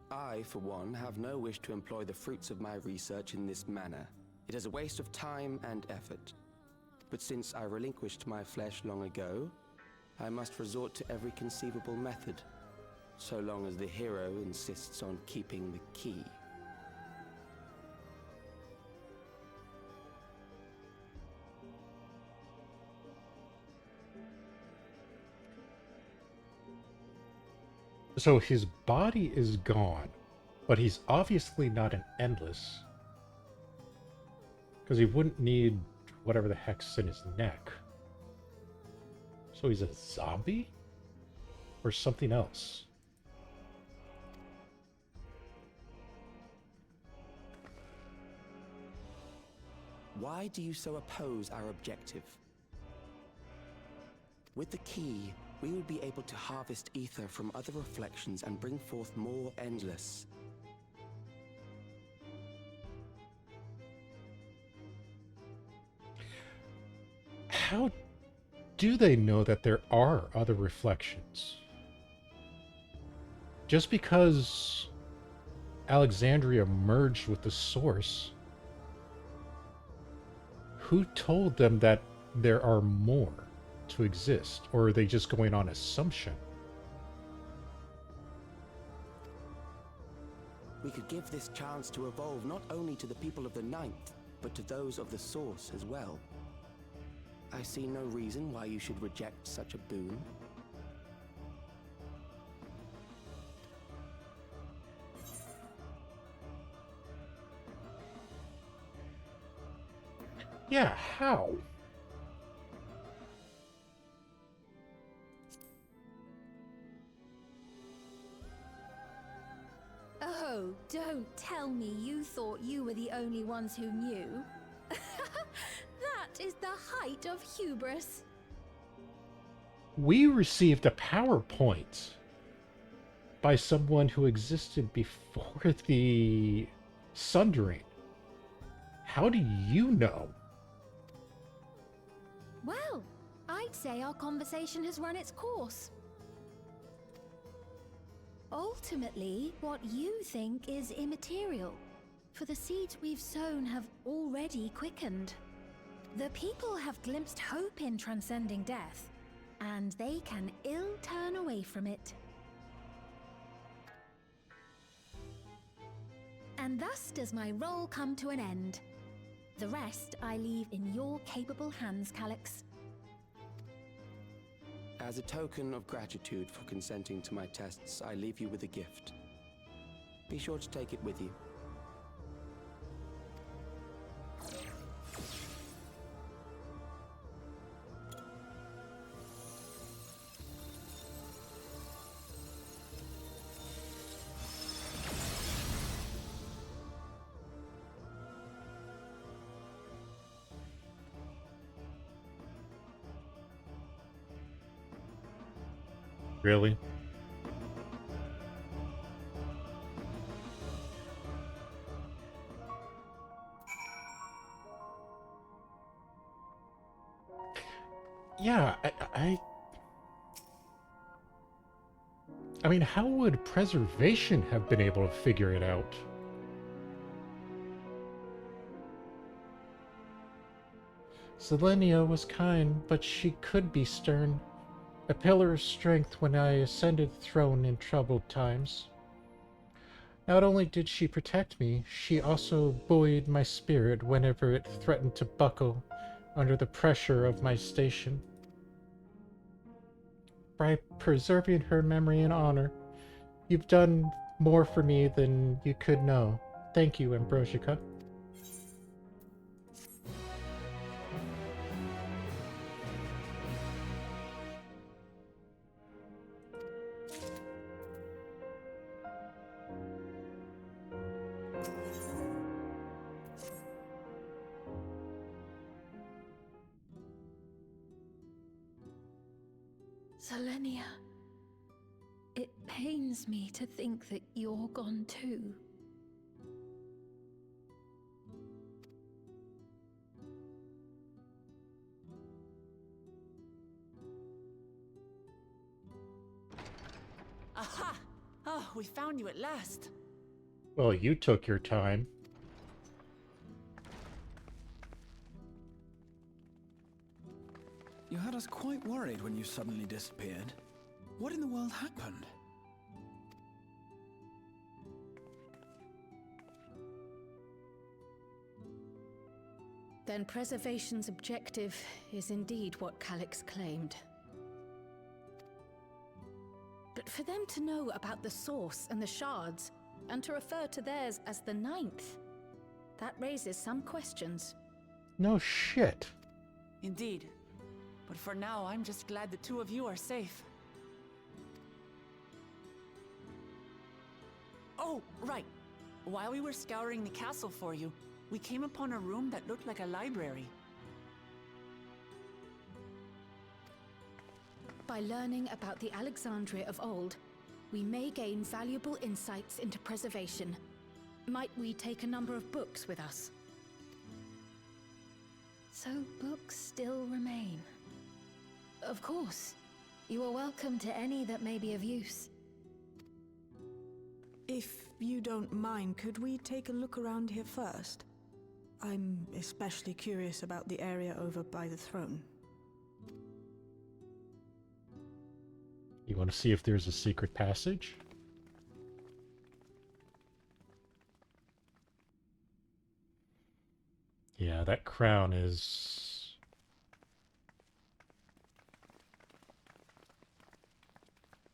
I, for one, have no wish to employ the fruits of my research in this manner. It is a waste of time and effort. But since I relinquished my flesh long ago, I must resort to every conceivable method, so long as the hero insists on keeping the key. So his body is gone, but he's obviously not an Endless. Because he wouldn't need whatever the heck's in his neck. So he's a zombie? Or something else? Why do you so oppose our objective? With the key, we would be able to harvest ether from other reflections and bring forth more Endless. How do they know that there are other reflections? Just because Alexandria merged with the Source, who told them that there are more to exist? Or are they just going on assumption? We could give this chance to evolve not only to the people of the Ninth, but to those of the Source as well. I see no reason why you should reject such a boon. Yeah, how? Oh, don't tell me you thought you were the only ones who knew. That is the height of hubris. We received a PowerPoint by someone who existed before the Sundering. How do you know? Well, I'd say our conversation has run its course. Ultimately, what you think is immaterial, for the seeds we've sown have already quickened. The people have glimpsed hope in transcending death, and they can ill turn away from it. And thus does my role come to an end. The rest I leave in your capable hands, Calyx. As a token of gratitude for consenting to my tests, I leave you with a gift. Be sure to take it with you. Really? Yeah, I mean, how would preservation have been able to figure it out? Selenia was kind, but she could be stern. A pillar of strength when I ascended the throne in troubled times. Not only did she protect me, she also buoyed my spirit whenever it threatened to buckle under the pressure of my station. By preserving her memory and honor, you've done more for me than you could know. Thank you, Ambrosica. Selenia, it pains me to think that you're gone too. Aha! Oh, we found you at last. Well, you took your time. You had us quite worried when you suddenly disappeared. What in the world happened? Then preservation's objective is indeed what Calyx claimed. But for them to know about the source and the shards, and to refer to theirs as the ninth, that raises some questions. No shit. Indeed. But for now, I'm just glad the two of you are safe. Oh, right. While we were scouring the castle for you, we came upon a room that looked like a library. By learning about the Alexandria of old, we may gain valuable insights into preservation. Might we take a number of books with us? So books still remain. Of course. You are welcome to any that may be of use. If you don't mind, could we take a look around here first? I'm especially curious about the area over by the throne. You want to see if there's a secret passage? Yeah, that crown is...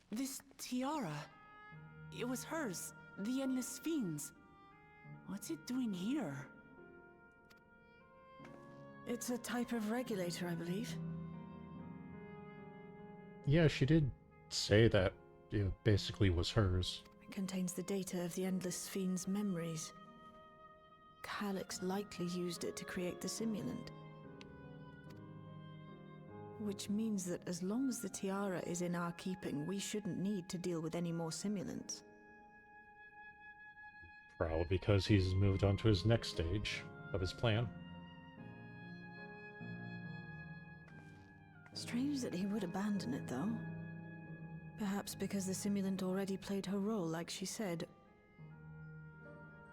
This tiara, it was hers, the Endless Fiend's. What's it doing here? It's a type of regulator, I believe. Yeah, she did say that it basically was hers. It contains the data of the Endless Fiend's memories. Calyx likely used it to create the simulant. Which means that as long as the tiara is in our keeping, we shouldn't need to deal with any more simulants. Probably because he's moved on to his next stage of his plan. Strange that he would abandon it, though. Perhaps because the simulant already played her role, like she said.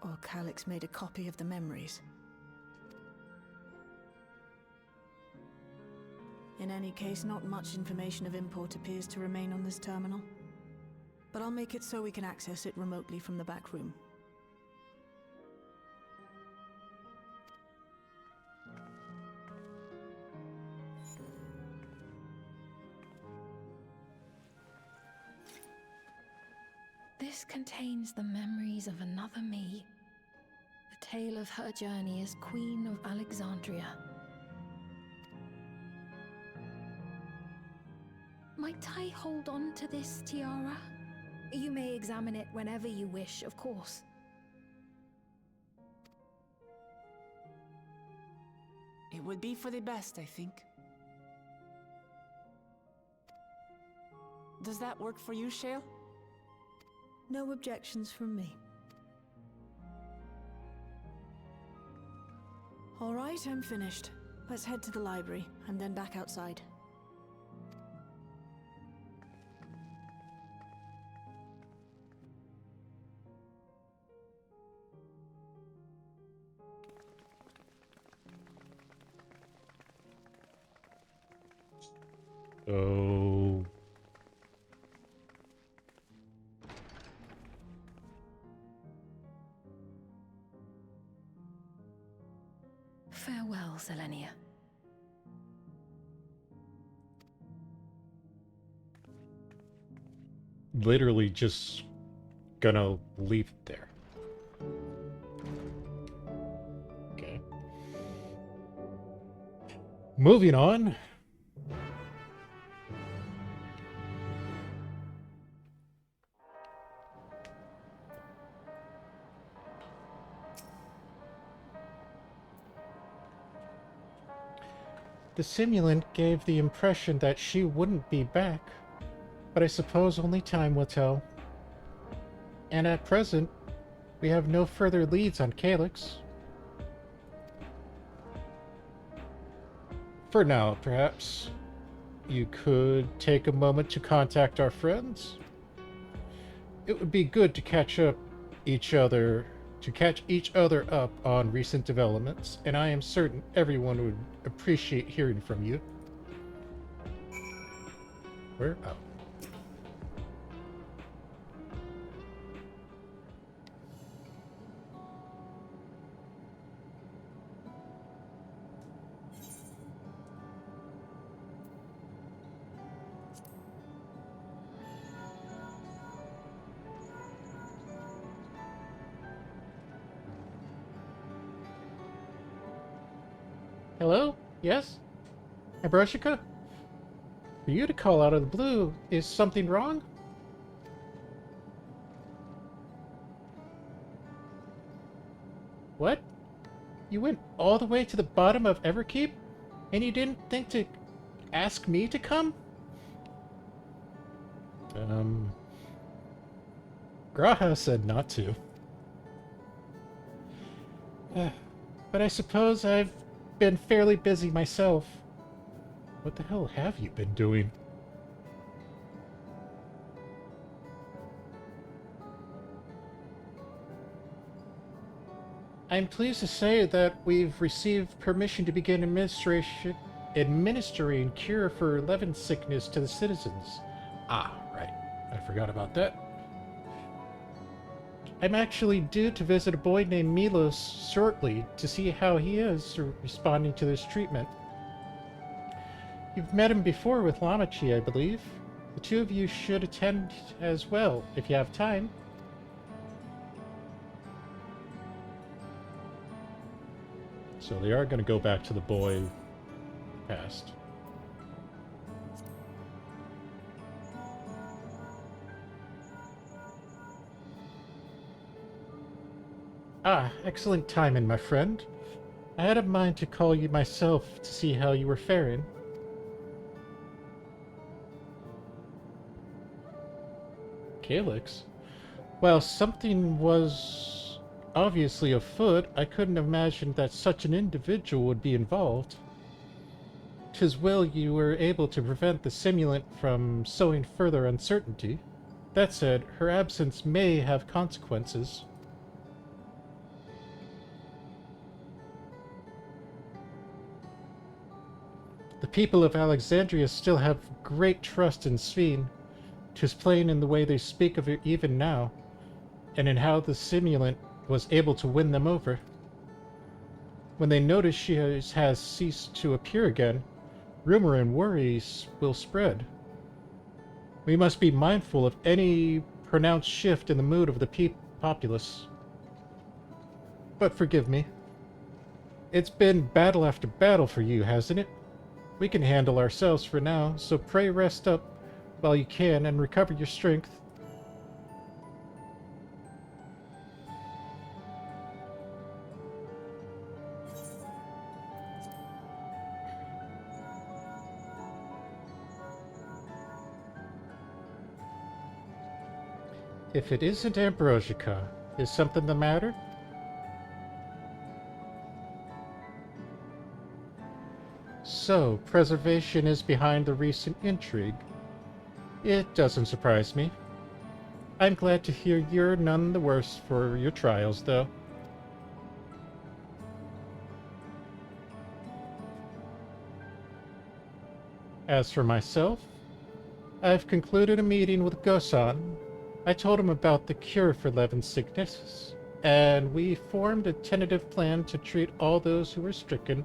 Or Calyx made a copy of the memories. In any case, not much information of import appears to remain on this terminal. But I'll make it so we can access it remotely from the back room. This contains the memories of another me. The tale of her journey as Queen of Alexandria. Might I hold on to this tiara? You may examine it whenever you wish, of course. It would be for the best, I think. Does that work for you, Shale? No objections from me. All right, I'm finished. Let's head to the library, and then back outside. Oh. Farewell, Selenia. Literally just gonna leave it there. Okay. Moving on. The simulant gave the impression that she wouldn't be back, but I suppose only time will tell. And at present, we have no further leads on Calyx. For now, perhaps. You could take a moment to contact our friends. It would be good to catch each other up on recent developments, and I am certain everyone would appreciate hearing from you. Where? Oh. Hello? Yes? Abroshika? For you to call out of the blue, is something wrong? What? You went all the way to the bottom of Everkeep? And you didn't think to ask me to come? Graha said not to. But I suppose I've been fairly busy myself. What the hell have you been doing? I'm pleased to say that we've received permission to begin administering cure for Levin sickness to the citizens. Ah, right. I forgot about that. I'm actually due to visit a boy named Milos shortly to see how he is responding to this treatment. You've met him before with Lamachi, I believe. The two of you should attend as well, if you have time. So they are going to go back to the boy past. Ah, excellent timing, my friend. I had a mind to call you myself to see how you were faring. Calyx? While something was obviously afoot, I couldn't imagine that such an individual would be involved. 'Tis well you were able to prevent the simulant from sowing further uncertainty. That said, her absence may have consequences. The people of Alexandria still have great trust in Sphene. 'Tis plain in the way they speak of her even now, and in how the simulant was able to win them over. When they notice she has ceased to appear again, rumor and worries will spread. We must be mindful of any pronounced shift in the mood of the populace. But forgive me. It's been battle after battle for you, hasn't it? We can handle ourselves for now, so pray rest up while you can and recover your strength. If it isn't Ambrosica, is something the matter? So, preservation is behind the recent intrigue. It doesn't surprise me. I'm glad to hear you're none the worse for your trials, though. As for myself, I've concluded a meeting with Gosan. I told him about the cure for Levin's sickness, and we formed a tentative plan to treat all those who were stricken.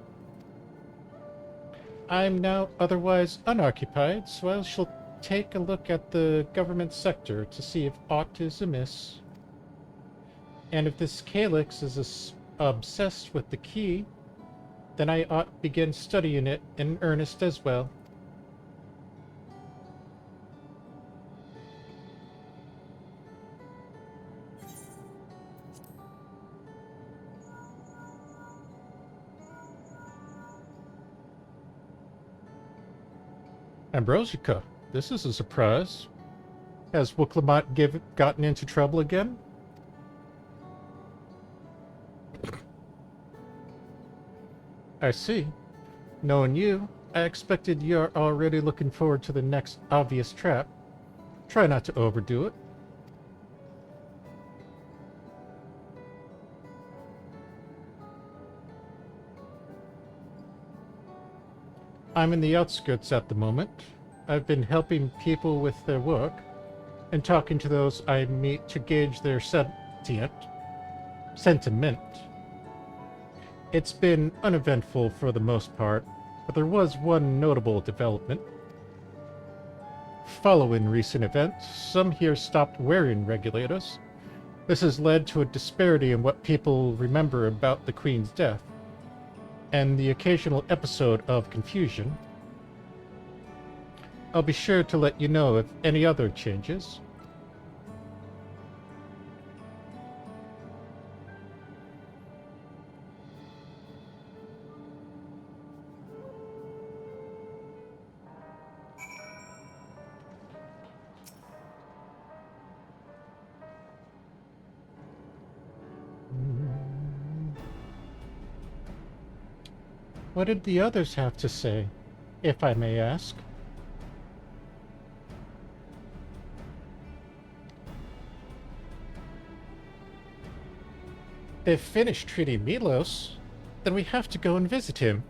I'm now otherwise unoccupied, so I shall take a look at the government sector to see if aught is amiss. And if this Calyx is obsessed with the key, then I ought begin studying it in earnest as well. Ambrosica, this is a surprise. Has Wuklamot gotten into trouble again? I see. Knowing you, I expected you're already looking forward to the next obvious trap. Try not to overdo it. I'm in the outskirts at the moment. I've been helping people with their work and talking to those I meet to gauge their sentiment. It's been uneventful for the most part, but there was one notable development. Following recent events, some here stopped wearing regulators. This has led to a disparity in what people remember about the Queen's death, and the occasional episode of confusion. I'll be sure to let you know if any other changes. What did the others have to say, if I may ask? They've finished treating Milos, then we have to go and visit him.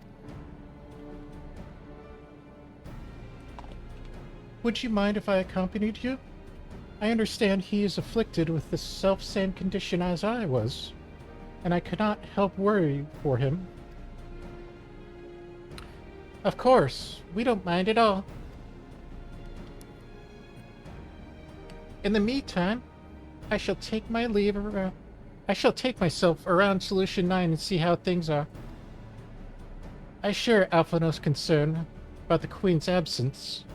Would you mind if I accompanied you? I understand he is afflicted with the self-same condition as I was, and I cannot help worry for him. Of course, we don't mind at all. In the meantime, I shall take myself around Solution 9 and see how things are. I share Alphino's concern about the Queen's absence,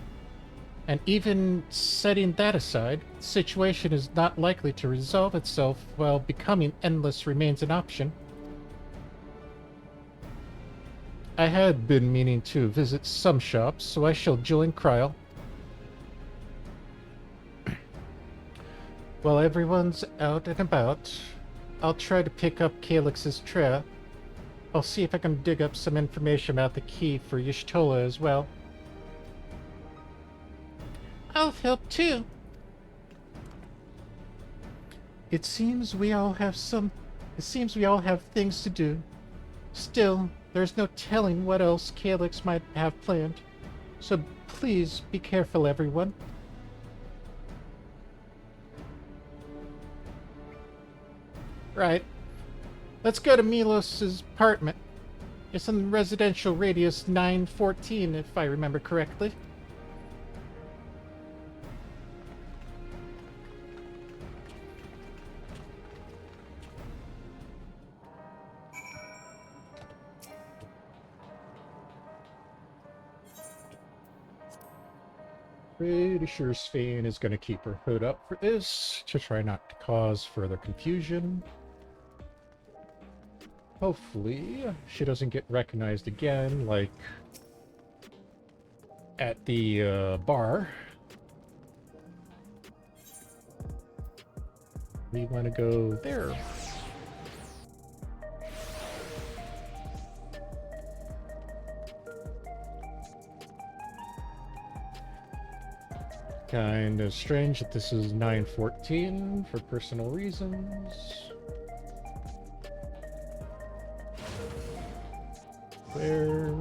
and even setting that aside, the situation is not likely to resolve itself while becoming endless remains an option. I had been meaning to visit some shops, so I shall join Kryl. While everyone's out and about, I'll try to pick up Calyx's trail. I'll see if I can dig up some information about the key for Y'shtola as well. I'll help too. It seems we all have things to do. Still, there's no telling what else Calyx might have planned. So please be careful, everyone. Right. Let's go to Milos's apartment. It's in residential radius 914, if I remember correctly. Pretty sure Sven is going to keep her hood up for this, to try not to cause further confusion. Hopefully, she doesn't get recognized again, like at the bar. we want to go there. Kind of strange that this is 9:14 for personal reasons. Where?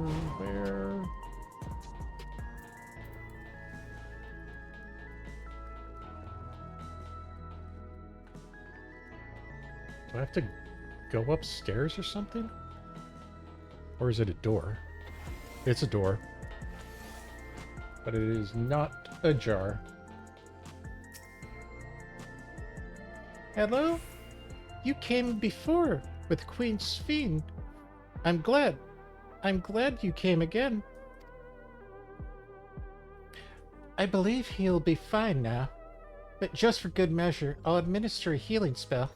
Do I have to go upstairs or something? Or is it a door? It's a door. But it is not ajar. Hello? You came before with Queen Sphene. I'm glad you came again. I believe he'll be fine now. But just for good measure, I'll administer a healing spell.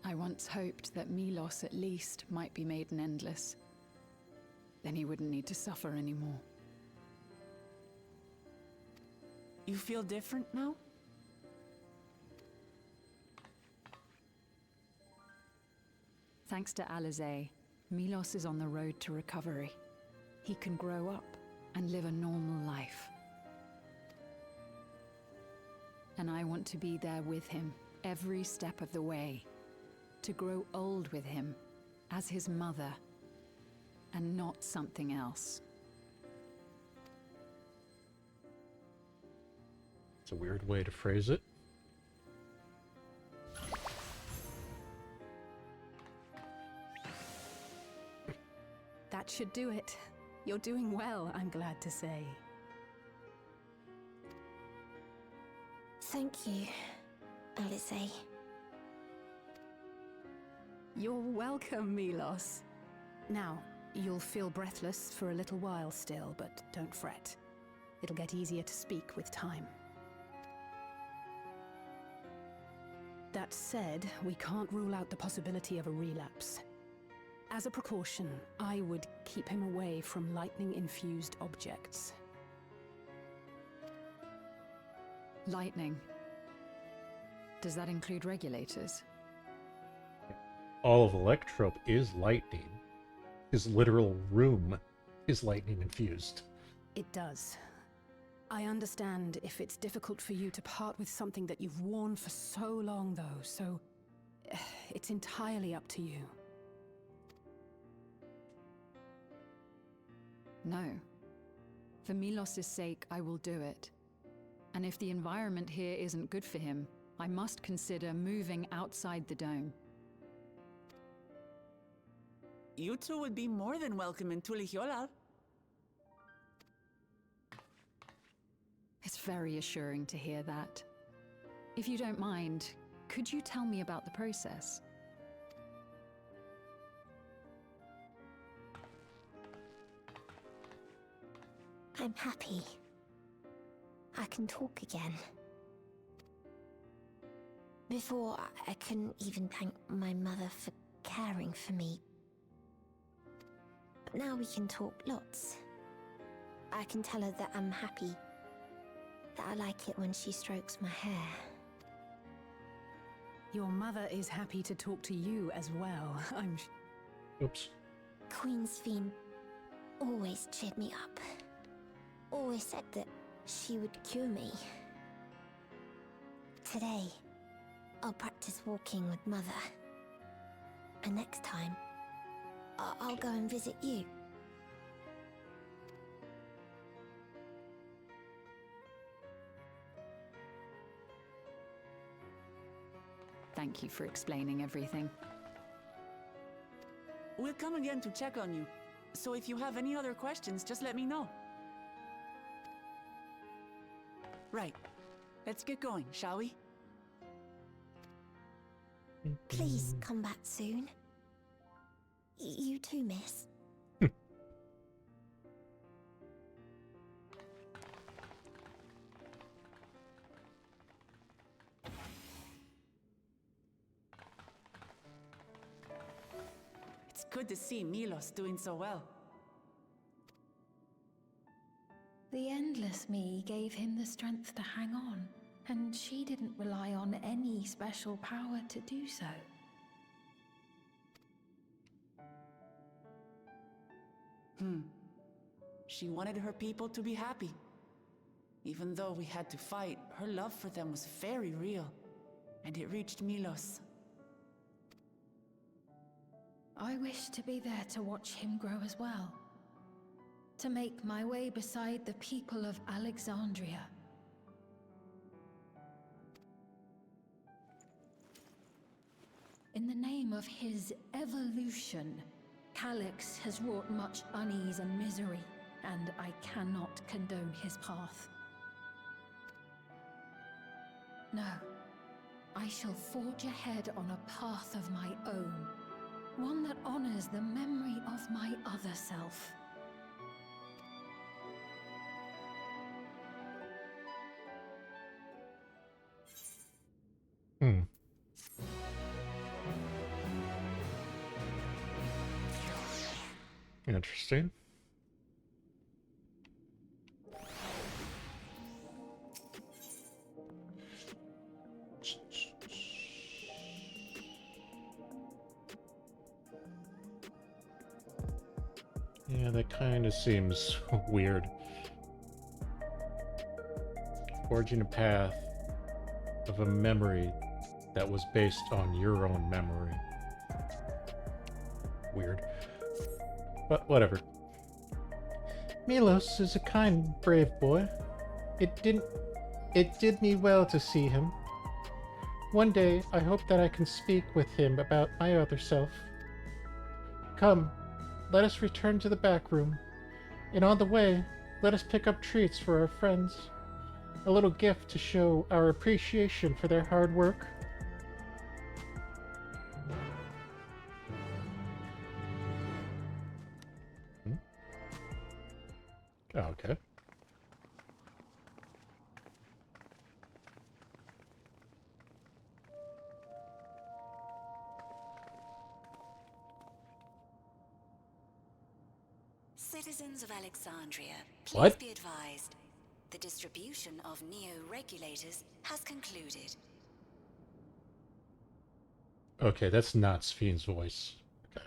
I once hoped that Milos at least might be made an endless. Then he wouldn't need to suffer anymore. You feel different now? Thanks to Alizé, Milos is on the road to recovery. He can grow up and live a normal life. And I want to be there with him every step of the way. To grow old with him as his mother and not something else. It's a weird way to phrase it. That should do it. You're doing well, I'm glad to say. Thank you, Alizé. You're welcome, Milos. Now, you'll feel breathless for a little while still, but don't fret. It'll get easier to speak with time. That said, we can't rule out the possibility of a relapse. As a precaution, I would keep him away from lightning-infused objects. Lightning. Does that include regulators? All of Electrope is lightning. His literal room is lightning infused. It does. I understand if it's difficult for you to part with something that you've worn for so long, though, so it's entirely up to you. No. For Milos' sake, I will do it. And if the environment here isn't good for him, I must consider moving outside the dome. You two would be more than welcome in Tulihyolal. It's very assuring to hear that. If you don't mind, could you tell me about the process? I'm happy. I can talk again. Before, I couldn't even thank my mother for caring for me. But now we can talk lots. I can tell her that I'm happy. That I like it when she strokes my hair. Your mother is happy to talk to you as well, Oops. Queen Sphene always cheered me up. Always said that she would cure me. Today, I'll practice walking with Mother. And next time, I'll go and visit you. Thank you for explaining everything. We'll come again to check on you. So if you have any other questions, just let me know. Right. Let's get going, shall we? Please come back soon. You too, miss. It's good to see Milos doing so well. The Endless Me gave him the strength to hang on, and she didn't rely on any special power to do so. She wanted her people to be happy. Even though we had to fight, her love for them was very real, and it reached Milos. I wish to be there to watch him grow as well. To make my way beside the people of Alexandria. In the name of his evolution, Calix has wrought much unease and misery, and I cannot condone his path. No, I shall forge ahead on a path of my own, one that honors the memory of my other self. Interesting. Yeah, that kind of seems weird. Forging a path of a memory that was based on your own memory. Weird. But whatever. Milos is a kind, brave boy. It did me well to see him. One day, I hope that I can speak with him about my other self. Come, let us return to the back room, and on the way, let us pick up treats for our friends. A little gift to show our appreciation for their hard work. Oh, okay. Citizens of Alexandria, please What? be advised. The distribution of neo-regulators has concluded. Okay, that's not Sfien's voice. Okay.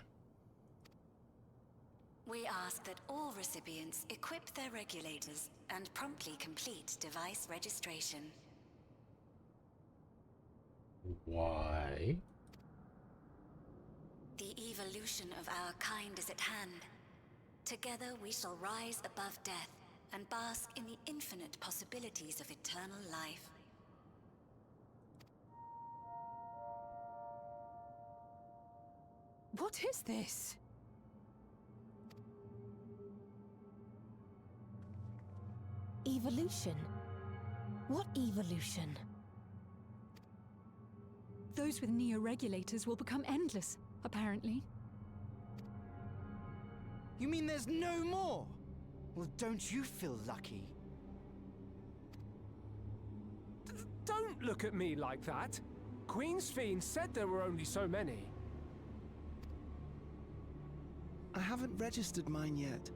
We ask that all recipients equip their regulators and promptly complete device registration. Why? The evolution of our kind is at hand. Together we shall rise above death and bask in the infinite possibilities of eternal life. What is this? Evolution? What evolution? Those with neo-regulators will become endless, apparently. You mean there's no more? Well, don't you feel lucky? Don't look at me like that. Queen Sphene said there were only so many. I haven't registered mine yet.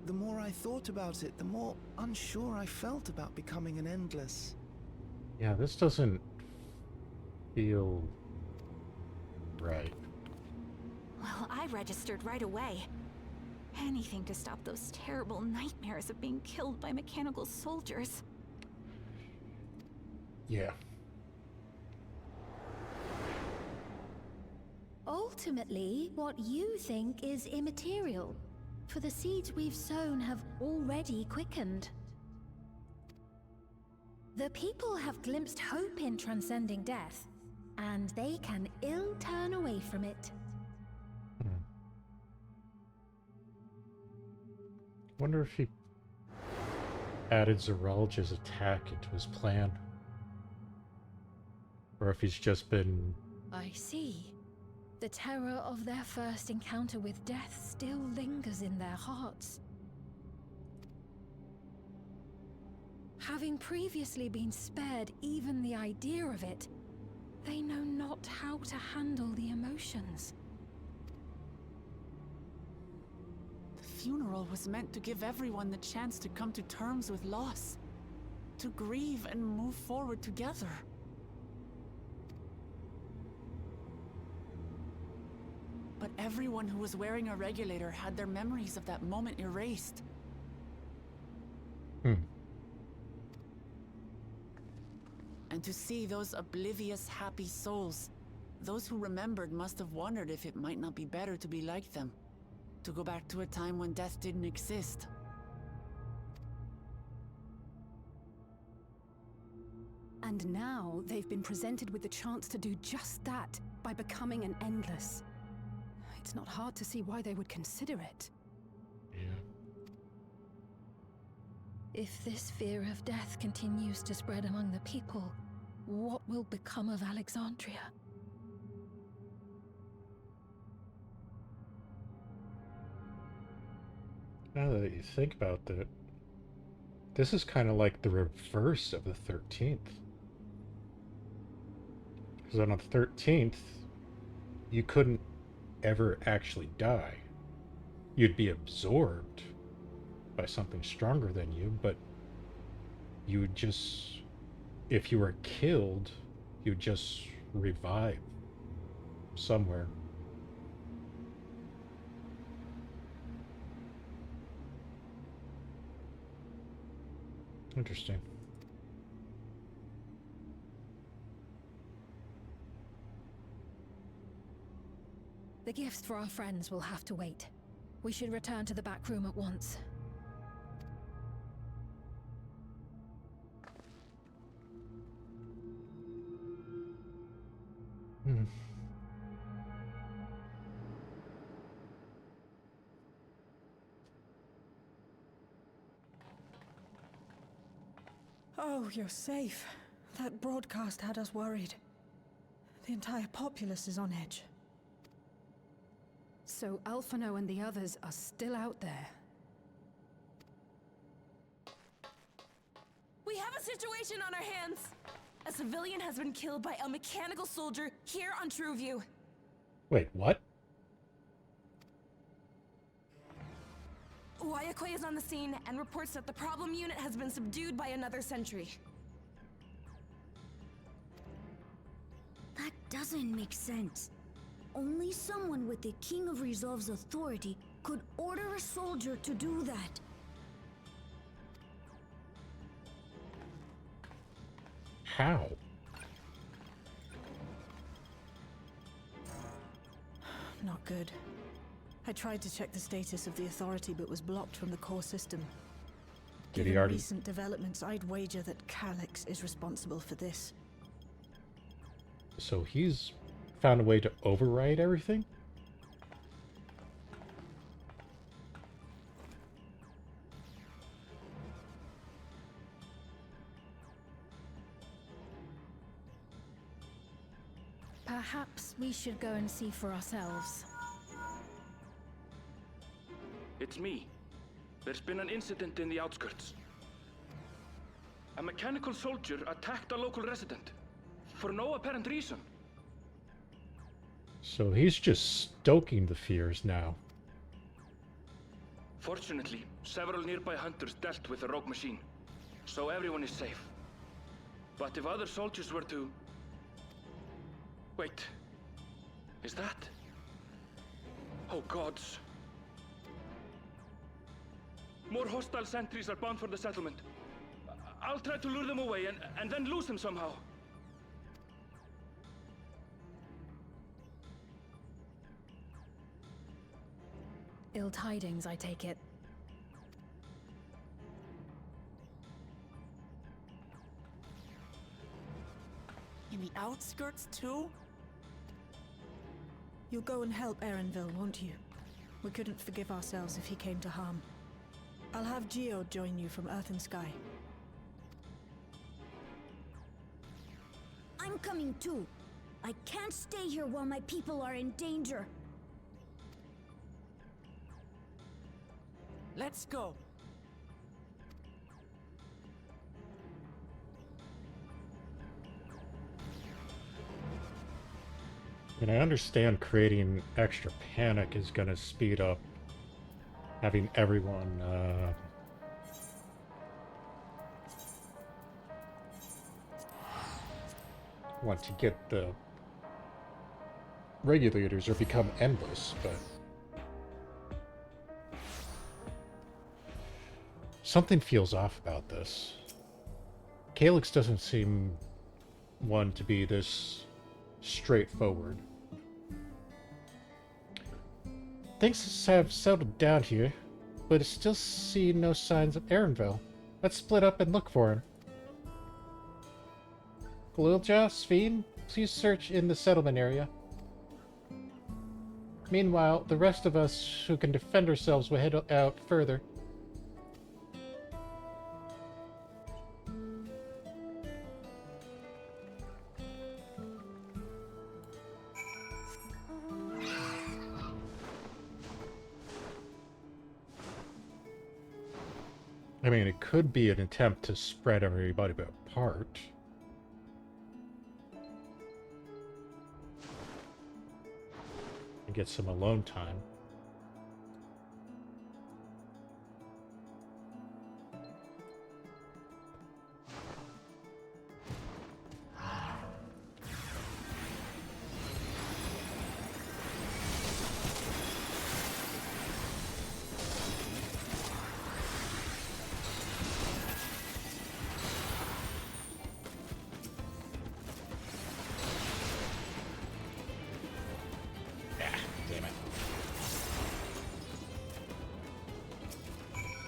The more I thought about it, the more unsure I felt about becoming an Endless. Yeah, this doesn't feel right. Well, I registered right away. Anything to stop those terrible nightmares of being killed by mechanical soldiers. Yeah. Ultimately, what you think is immaterial, for the seeds we've sown have already quickened. The people have glimpsed hope in transcending death, and they can ill turn away from it. Wonder if he added Zoology's attack into his plan. Or if he's just been... I see. The terror of their first encounter with death still lingers in their hearts. Having previously been spared even the idea of it, they know not how to handle the emotions. funeral was meant to give everyone the chance to come to terms with loss, to grieve and move forward together. But everyone who was wearing a regulator had their memories of that moment erased. And to see those oblivious, happy souls, those who remembered must have wondered if it might not be better to be like them. To go back to a time when death didn't exist. And now they've been presented with the chance to do just that by becoming an Endless. It's not hard to see why they would consider it. If this fear of death continues to spread among the people, what will become of Alexandria? Now that you think about that, this is kind of like the reverse of the 13th. Because on the 13th, you couldn't ever actually die. You'd be absorbed by something stronger than you, but you would just, if you were killed, you'd just revive somewhere. Interesting. The gifts for our friends will have to wait. We should return to the back room at once. Oh, you're safe. That broadcast had us worried. The entire populace is on edge. So Alphino and the others are still out there. We have a situation on our hands! A civilian has been killed by a mechanical soldier here on Trueview. Wait, what? Wayakwe is on the scene and reports that the problem unit has been subdued by another sentry. That doesn't make sense. Only someone with the King of Resolve's authority could order a soldier to do that. How? Not good. I tried to check the status of the authority but was blocked from the core system. Did he Given already... recent developments, I'd wager that Calyx is responsible for this. So he's found a way to override everything? Perhaps we should go and see for ourselves. It's me. There's been an incident in the outskirts. A mechanical soldier attacked a local resident. For no apparent reason. So he's just stoking the fears now. Fortunately, several nearby hunters dealt with the rogue machine. So everyone is safe. But if other soldiers were to... Wait. Is that... Oh gods. More hostile sentries are bound for the settlement. I'll try to lure them away and then lose them somehow. Ill tidings, I take it. In the outskirts too? You'll go and help Erenville, won't you? We couldn't forgive ourselves if he came to harm. I'll have Geo join you from Earth and Sky. I'm coming too. I can't stay here while my people are in danger. Let's go. And I understand creating extra panic is going to speed up having everyone want to get the regulators or become endless, but something feels off about this. Calyx doesn't seem one to be this straightforward. Things have settled down here, but I still see no signs of Erenville. Let's split up and look for him. Glilja, Sphene, please search in the settlement area. Meanwhile, the rest of us who can defend ourselves will head out further. I mean, it could be an attempt to spread everybody apart. And get some alone time.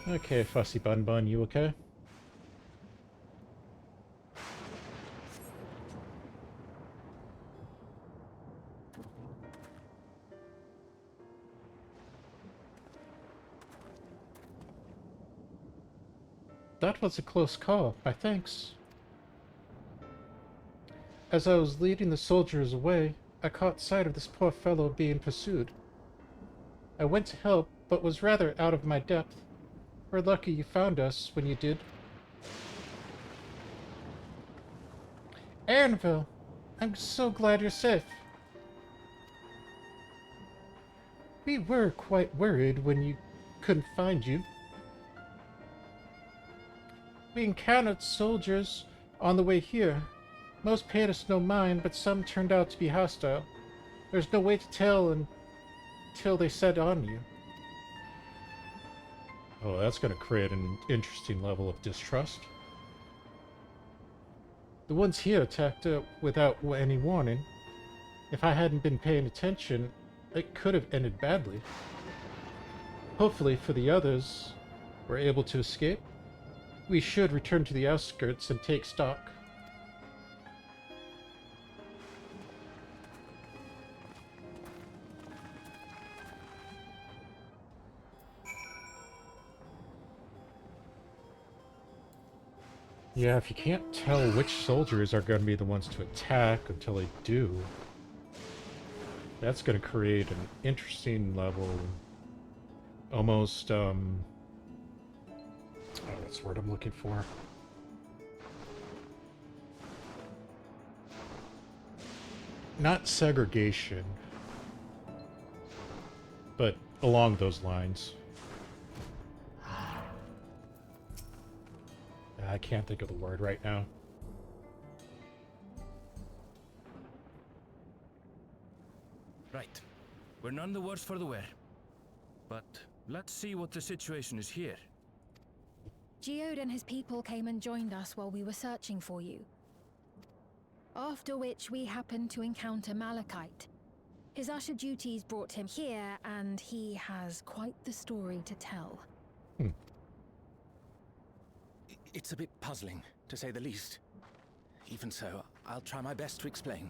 Okay, Fussy Bun Bun, you okay? That was a close call. My thanks. As I was leading the soldiers away, I caught sight of this poor fellow being pursued. I went to help, but was rather out of my depth. We're lucky you found us when you did. Erenville, I'm so glad you're safe. We were quite worried when you couldn't find you. We encountered soldiers on the way here. Most paid us no mind, but some turned out to be hostile. There's no way to tell until they set on you. Oh, that's going to create an interesting level of distrust. The ones here attacked without any warning. If I hadn't been paying attention, it could have ended badly. Hopefully, for the others, we're able to escape. We should return to the outskirts and take stock. Yeah, if you can't tell which soldiers are going to be the ones to attack until they do, that's going to create an interesting level. Almost, oh, that's the word I'm looking for. Not segregation, but along those lines. I can't think of the word right now. Right. We're none the worse for the wear. But let's see what the situation is here. Geode and his people came and joined us while we were searching for you. After which we happened to encounter Malachite. His usher duties brought him here, and he has quite the story to tell. It's a bit puzzling, to say the least. Even so, I'll try my best to explain.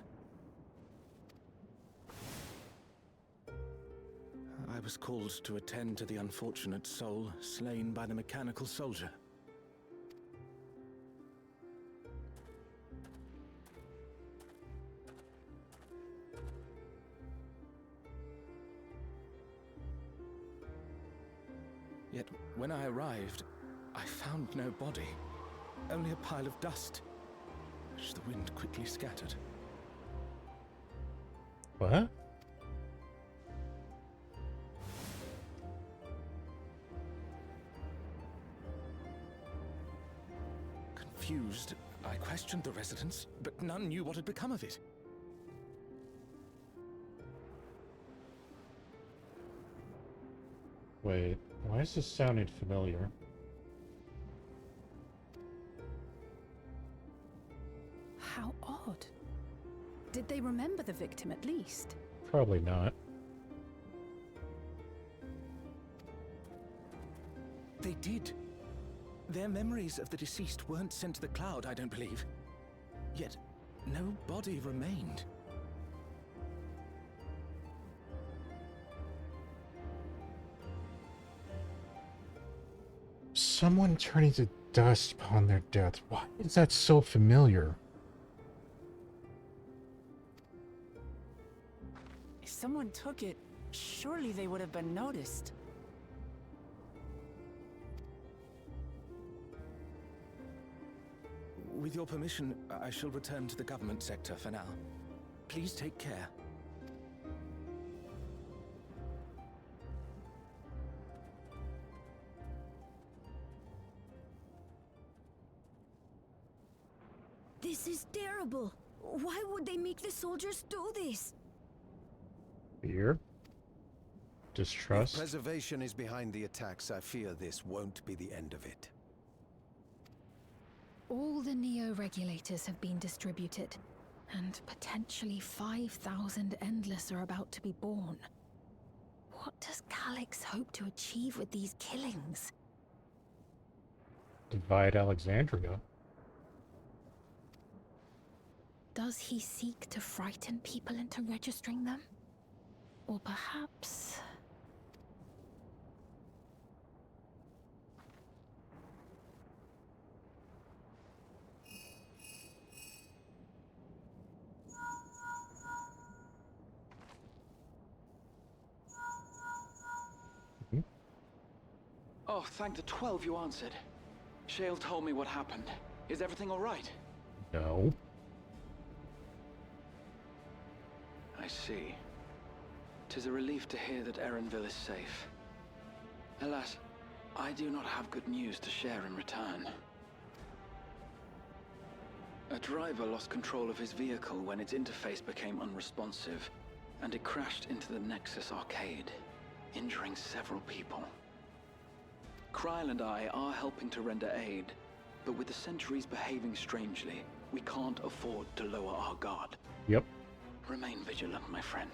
I was called to attend to the unfortunate soul slain by the mechanical soldier. Yet, when I arrived, I found no body, only a pile of dust, which the wind quickly scattered. What? confused. I questioned the residents, but none knew what had become of it. Wait, why is this sounding familiar? How odd. Did they remember the victim at least? Probably not. They did. Their memories of the deceased weren't sent to the cloud, I don't believe. Yet, no body remained. Someone turning to dust upon their death. Why is that so familiar? If someone took it, surely they would have been noticed. With your permission, I shall return to the government sector for now. Please take care. This is terrible. Why would they make the soldiers do this? Fear? Distrust? If preservation is behind the attacks, I fear this won't be the end of it. All the Neo-Regulators have been distributed, and potentially 5,000 Endless are about to be born. What does Calix hope to achieve with these killings? Divide Alexandria. Does he seek to frighten people into registering them? Or perhaps... Oh, thank the 12 you answered. Shale told me what happened. Is everything all right? No. I see. 'Tis a relief to hear that Erenville is safe. Alas, I do not have good news to share in return. A driver lost control of his vehicle when its interface became unresponsive, and it crashed into the Nexus arcade, injuring several people. Kryl and I are helping to render aid, but with the sentries behaving strangely, we can't afford to lower our guard. Yep. Remain vigilant, my friend.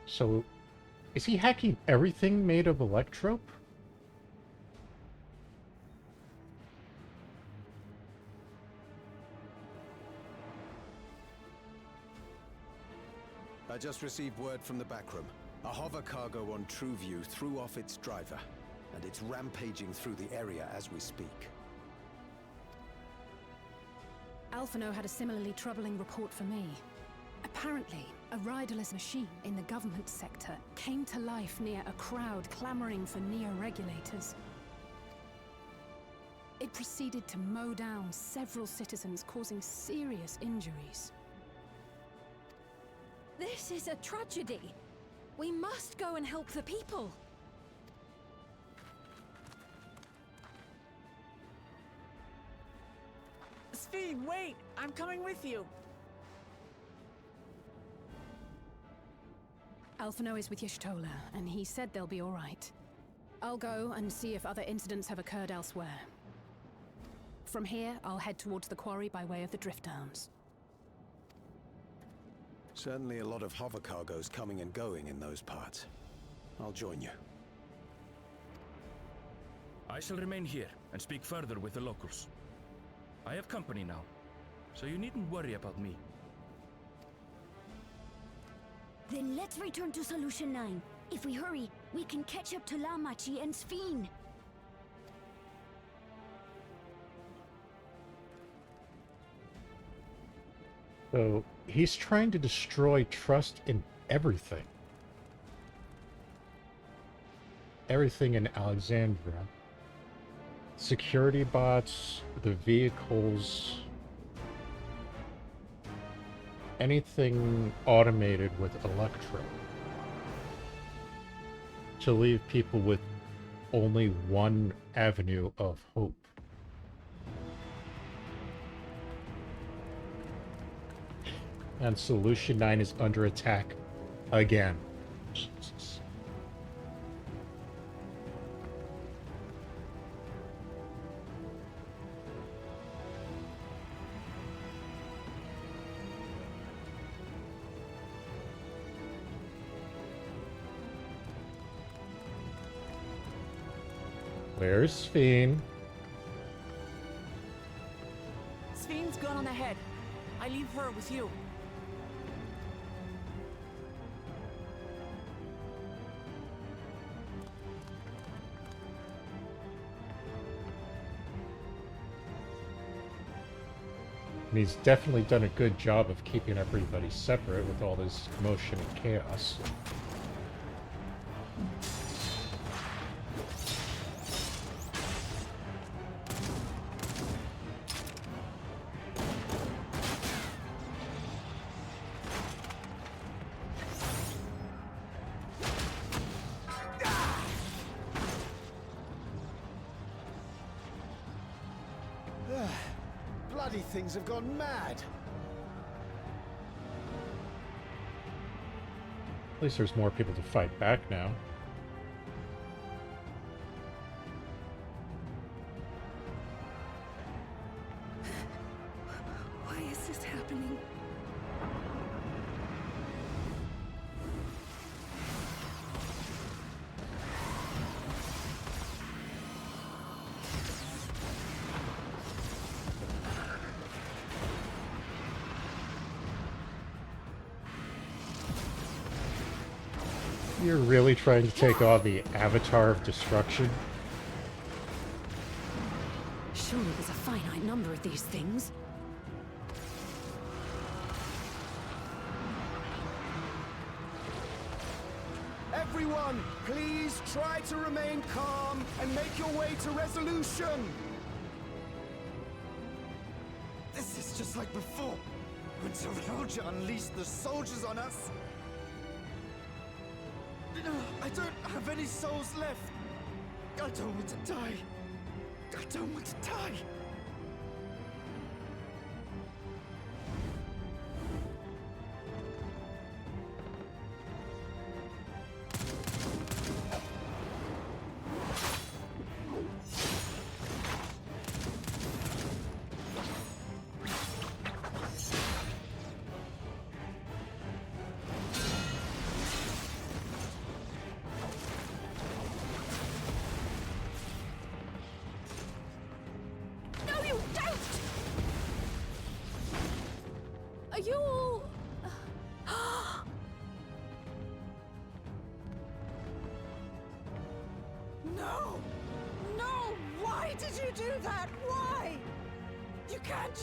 So, is he hacking everything made of Electrope? I just received word from the backroom. A hover cargo on TrueView threw off its driver, and it's rampaging through the area as we speak. Alphino had a similarly troubling report for me. Apparently, a riderless machine in the government sector came to life near a crowd clamoring for Neo-Regulators. It proceeded to mow down several citizens, causing serious injuries. This is a tragedy. We must go and help the people. Speed, wait! I'm coming with you! Alphino is with Y'shtola, and he said they'll be all right. I'll go and see if other incidents have occurred elsewhere. From here, I'll head towards the quarry by way of the Drift Downs. Certainly a lot of hover cargoes coming and going in those parts. I'll join you. I shall remain here and speak further with the locals. I have company now, so you needn't worry about me. Then let's return to Solution 9. If we hurry, we can catch up to Lamachi and Sphene. So, he's trying to destroy trust in everything. Everything in Alexandria. Security bots, the vehicles, anything automated with Electro. to leave people with only one avenue of hope. And Solution 9 is under attack again. Jesus. Where's Sphene? Sphene's gone on ahead. I leave her with you. And he's definitely done a good job of keeping everybody separate with all this commotion and chaos. Bloody things have gone mad. At least there's more people to fight back now. Why is this happening? You're really trying to take on the Avatar of Destruction? Surely there's a finite number of these things. Everyone, please try to remain calm and make your way to resolution. This is just like before, when Zervalja unleashed the soldiers on us. I don't have any souls left. I don't want to die. I don't want to die. Are you all... No! No! Why did you do that? Why? You can't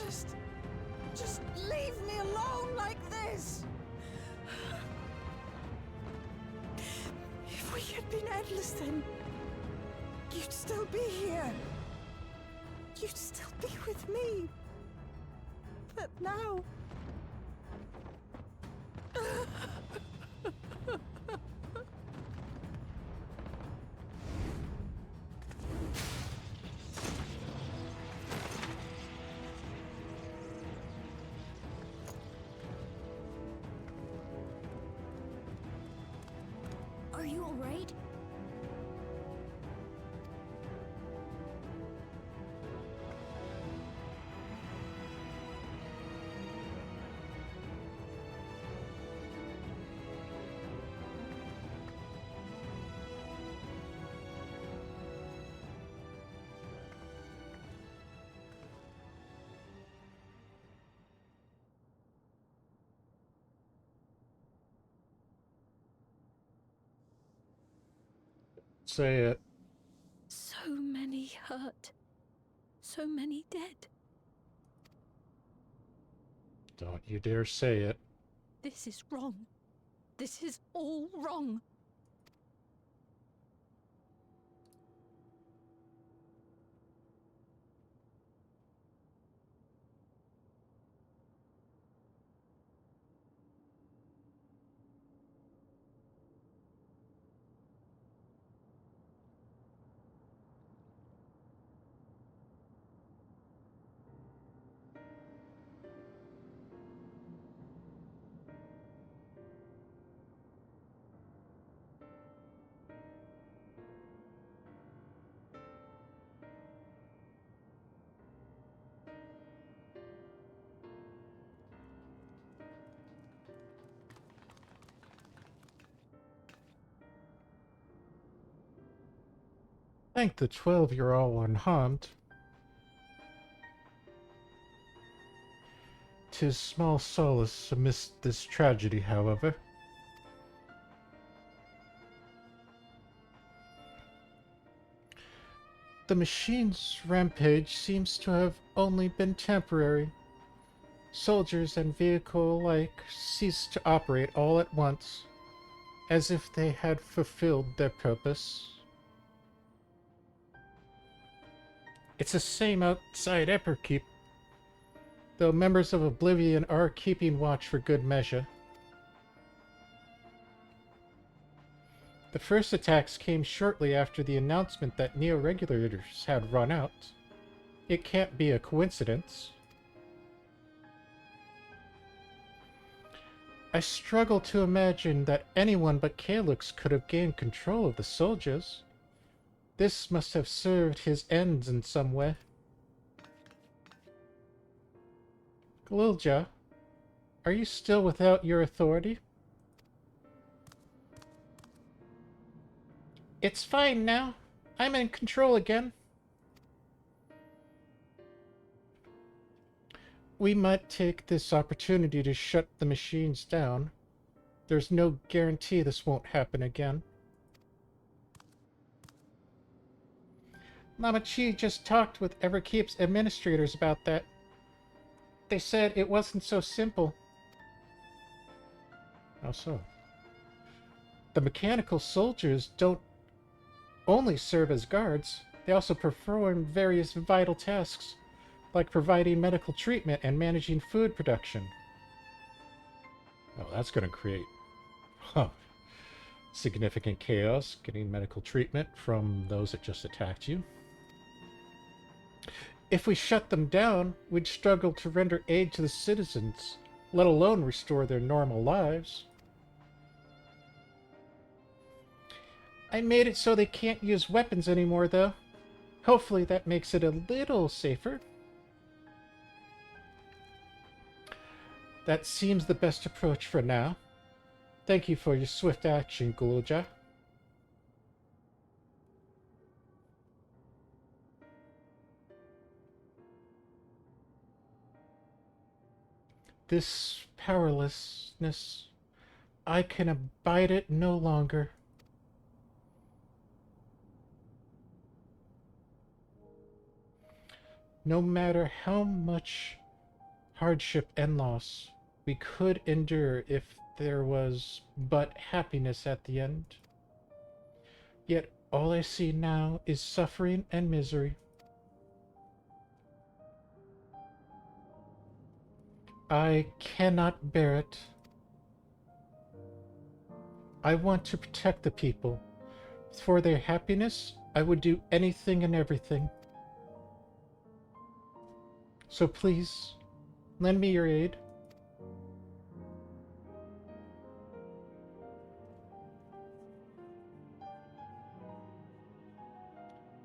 just leave me alone like this! If we had been endless then, you'd still be here. You'd still be with me. But now... Are you all right? Say it. So many hurt. So many dead. Don't you dare say it. This is wrong. This is all wrong. Thank the 12 you're all unharmed. 'Tis small solace amidst this tragedy, however. The machine's rampage seems to have only been temporary. Soldiers and vehicle alike ceased to operate all at once, as if they had fulfilled their purpose. It's the same outside Everkeep, though members of Oblivion are keeping watch for good measure. The first attacks came shortly after the announcement that neo-regulators had run out. It can't be a coincidence. I struggle to imagine that anyone but Calyx could have gained control of the soldiers. This must have served his ends in some way. Glilja, are you still without your authority? It's fine now. I'm in control again. We might take this opportunity to shut the machines down. There's no guarantee this won't happen again. Lama Chi just talked with Everkeep's administrators about that. They said it wasn't so simple. How so? The mechanical soldiers don't only serve as guards, they also perform various vital tasks, like providing medical treatment and managing food production. Oh, that's going to create significant chaos, getting medical treatment from those that just attacked you. If we shut them down, we'd struggle to render aid to the citizens, let alone restore their normal lives. I made it so they can't use weapons anymore, though. Hopefully that makes it a little safer. That seems the best approach for now. Thank you for your swift action, Glilja. This powerlessness, I can abide it no longer. No matter how much hardship and loss we could endure if there was but happiness at the end. Yet all I see now is suffering and misery. I cannot bear it. I want to protect the people. For their happiness, I would do anything and everything. So please, lend me your aid.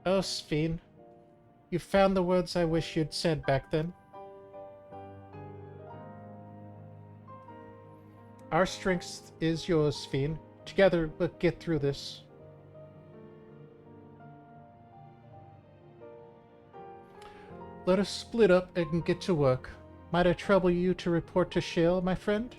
Oh, Sphene, you found the words I wish you'd said back then. Our strength is yours, Sphene. Together, we'll get through this. Let us split up and get to work. Might I trouble you to report to Shale, my friend?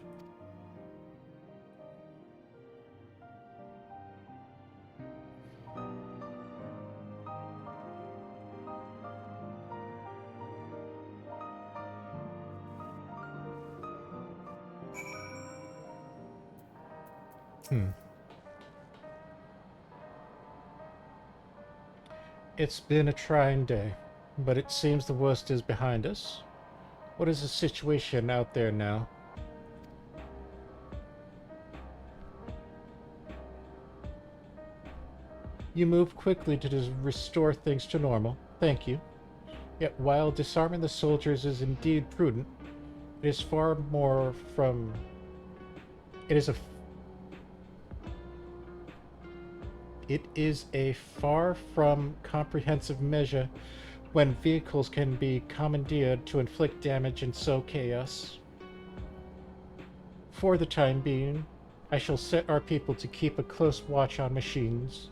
It's been a trying day, but it seems the worst is behind us. What is the situation out there now? You moved quickly to restore things to normal. Thank you. Yet while disarming the soldiers is indeed prudent, it is far more from... It is a far from comprehensive measure when vehicles can be commandeered to inflict damage and sow chaos. For the time being, I shall set our people to keep a close watch on machines.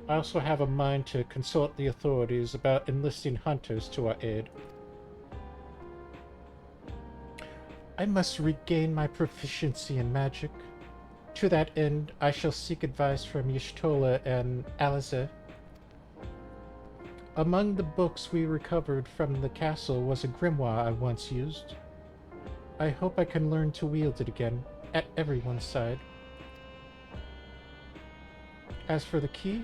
I also have a mind to consult the authorities about enlisting hunters to our aid. I must regain my proficiency in magic. To that end, I shall seek advice from Y'shtola and Alize. Among the books we recovered from the castle was a grimoire I once used. I hope I can learn to wield it again, at everyone's side. As for the key,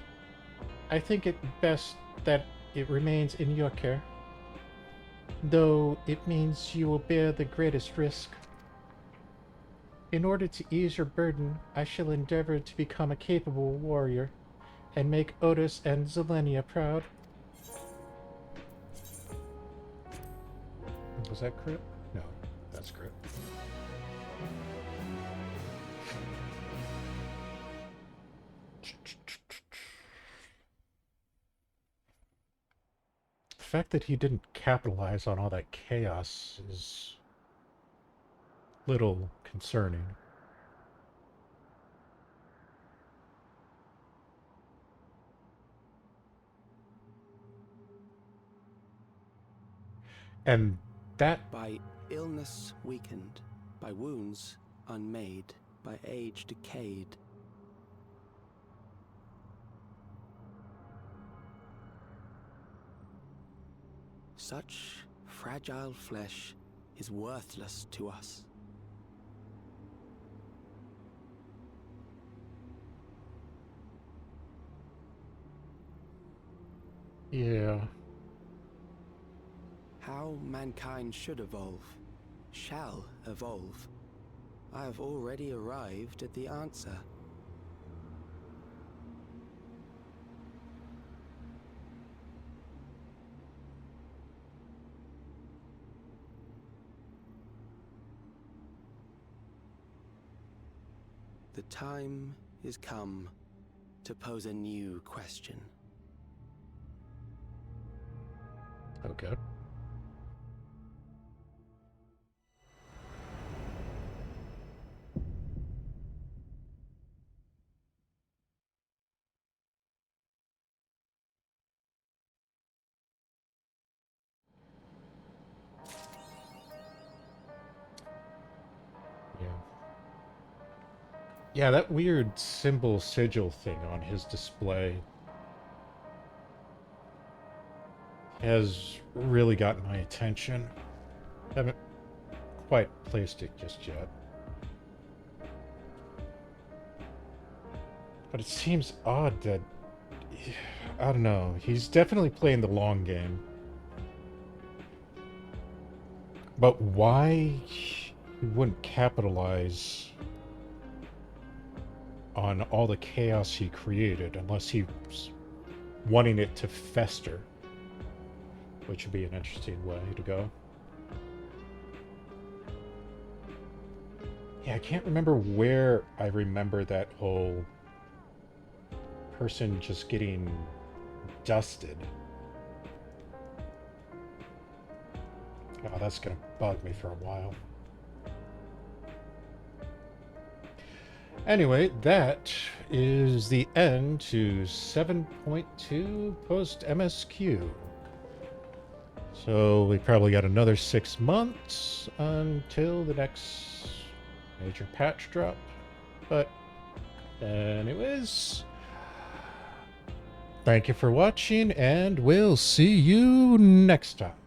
I think it best that it remains in your care, though it means you will bear the greatest risk. In order to ease your burden, I shall endeavor to become a capable warrior and make Otis and Zelenia proud. Was that crit? No, that's crit. The fact that he didn't capitalize on all that chaos is little concerning. And that... By illness weakened, by wounds unmade, by age decayed. Such fragile flesh is worthless to us. Yeah. How mankind should evolve, shall evolve. I have already arrived at the answer. The time is come to pose a new question. Okay. Yeah, that weird symbol sigil thing on his display has really gotten my attention. Haven't quite placed it just yet. But it seems odd that... I don't know. He's definitely playing the long game. But why he wouldn't capitalize on all the chaos he created unless he's wanting it to fester, which would be an interesting way to go. Yeah, I can't remember where I remember that whole person just getting dusted. Oh, that's gonna bug me for a while. Anyway, that is the end to 7.2 Post-MSQ. So we probably got another 6 months until the next major patch drop. But anyways, thank you for watching, and we'll see you next time.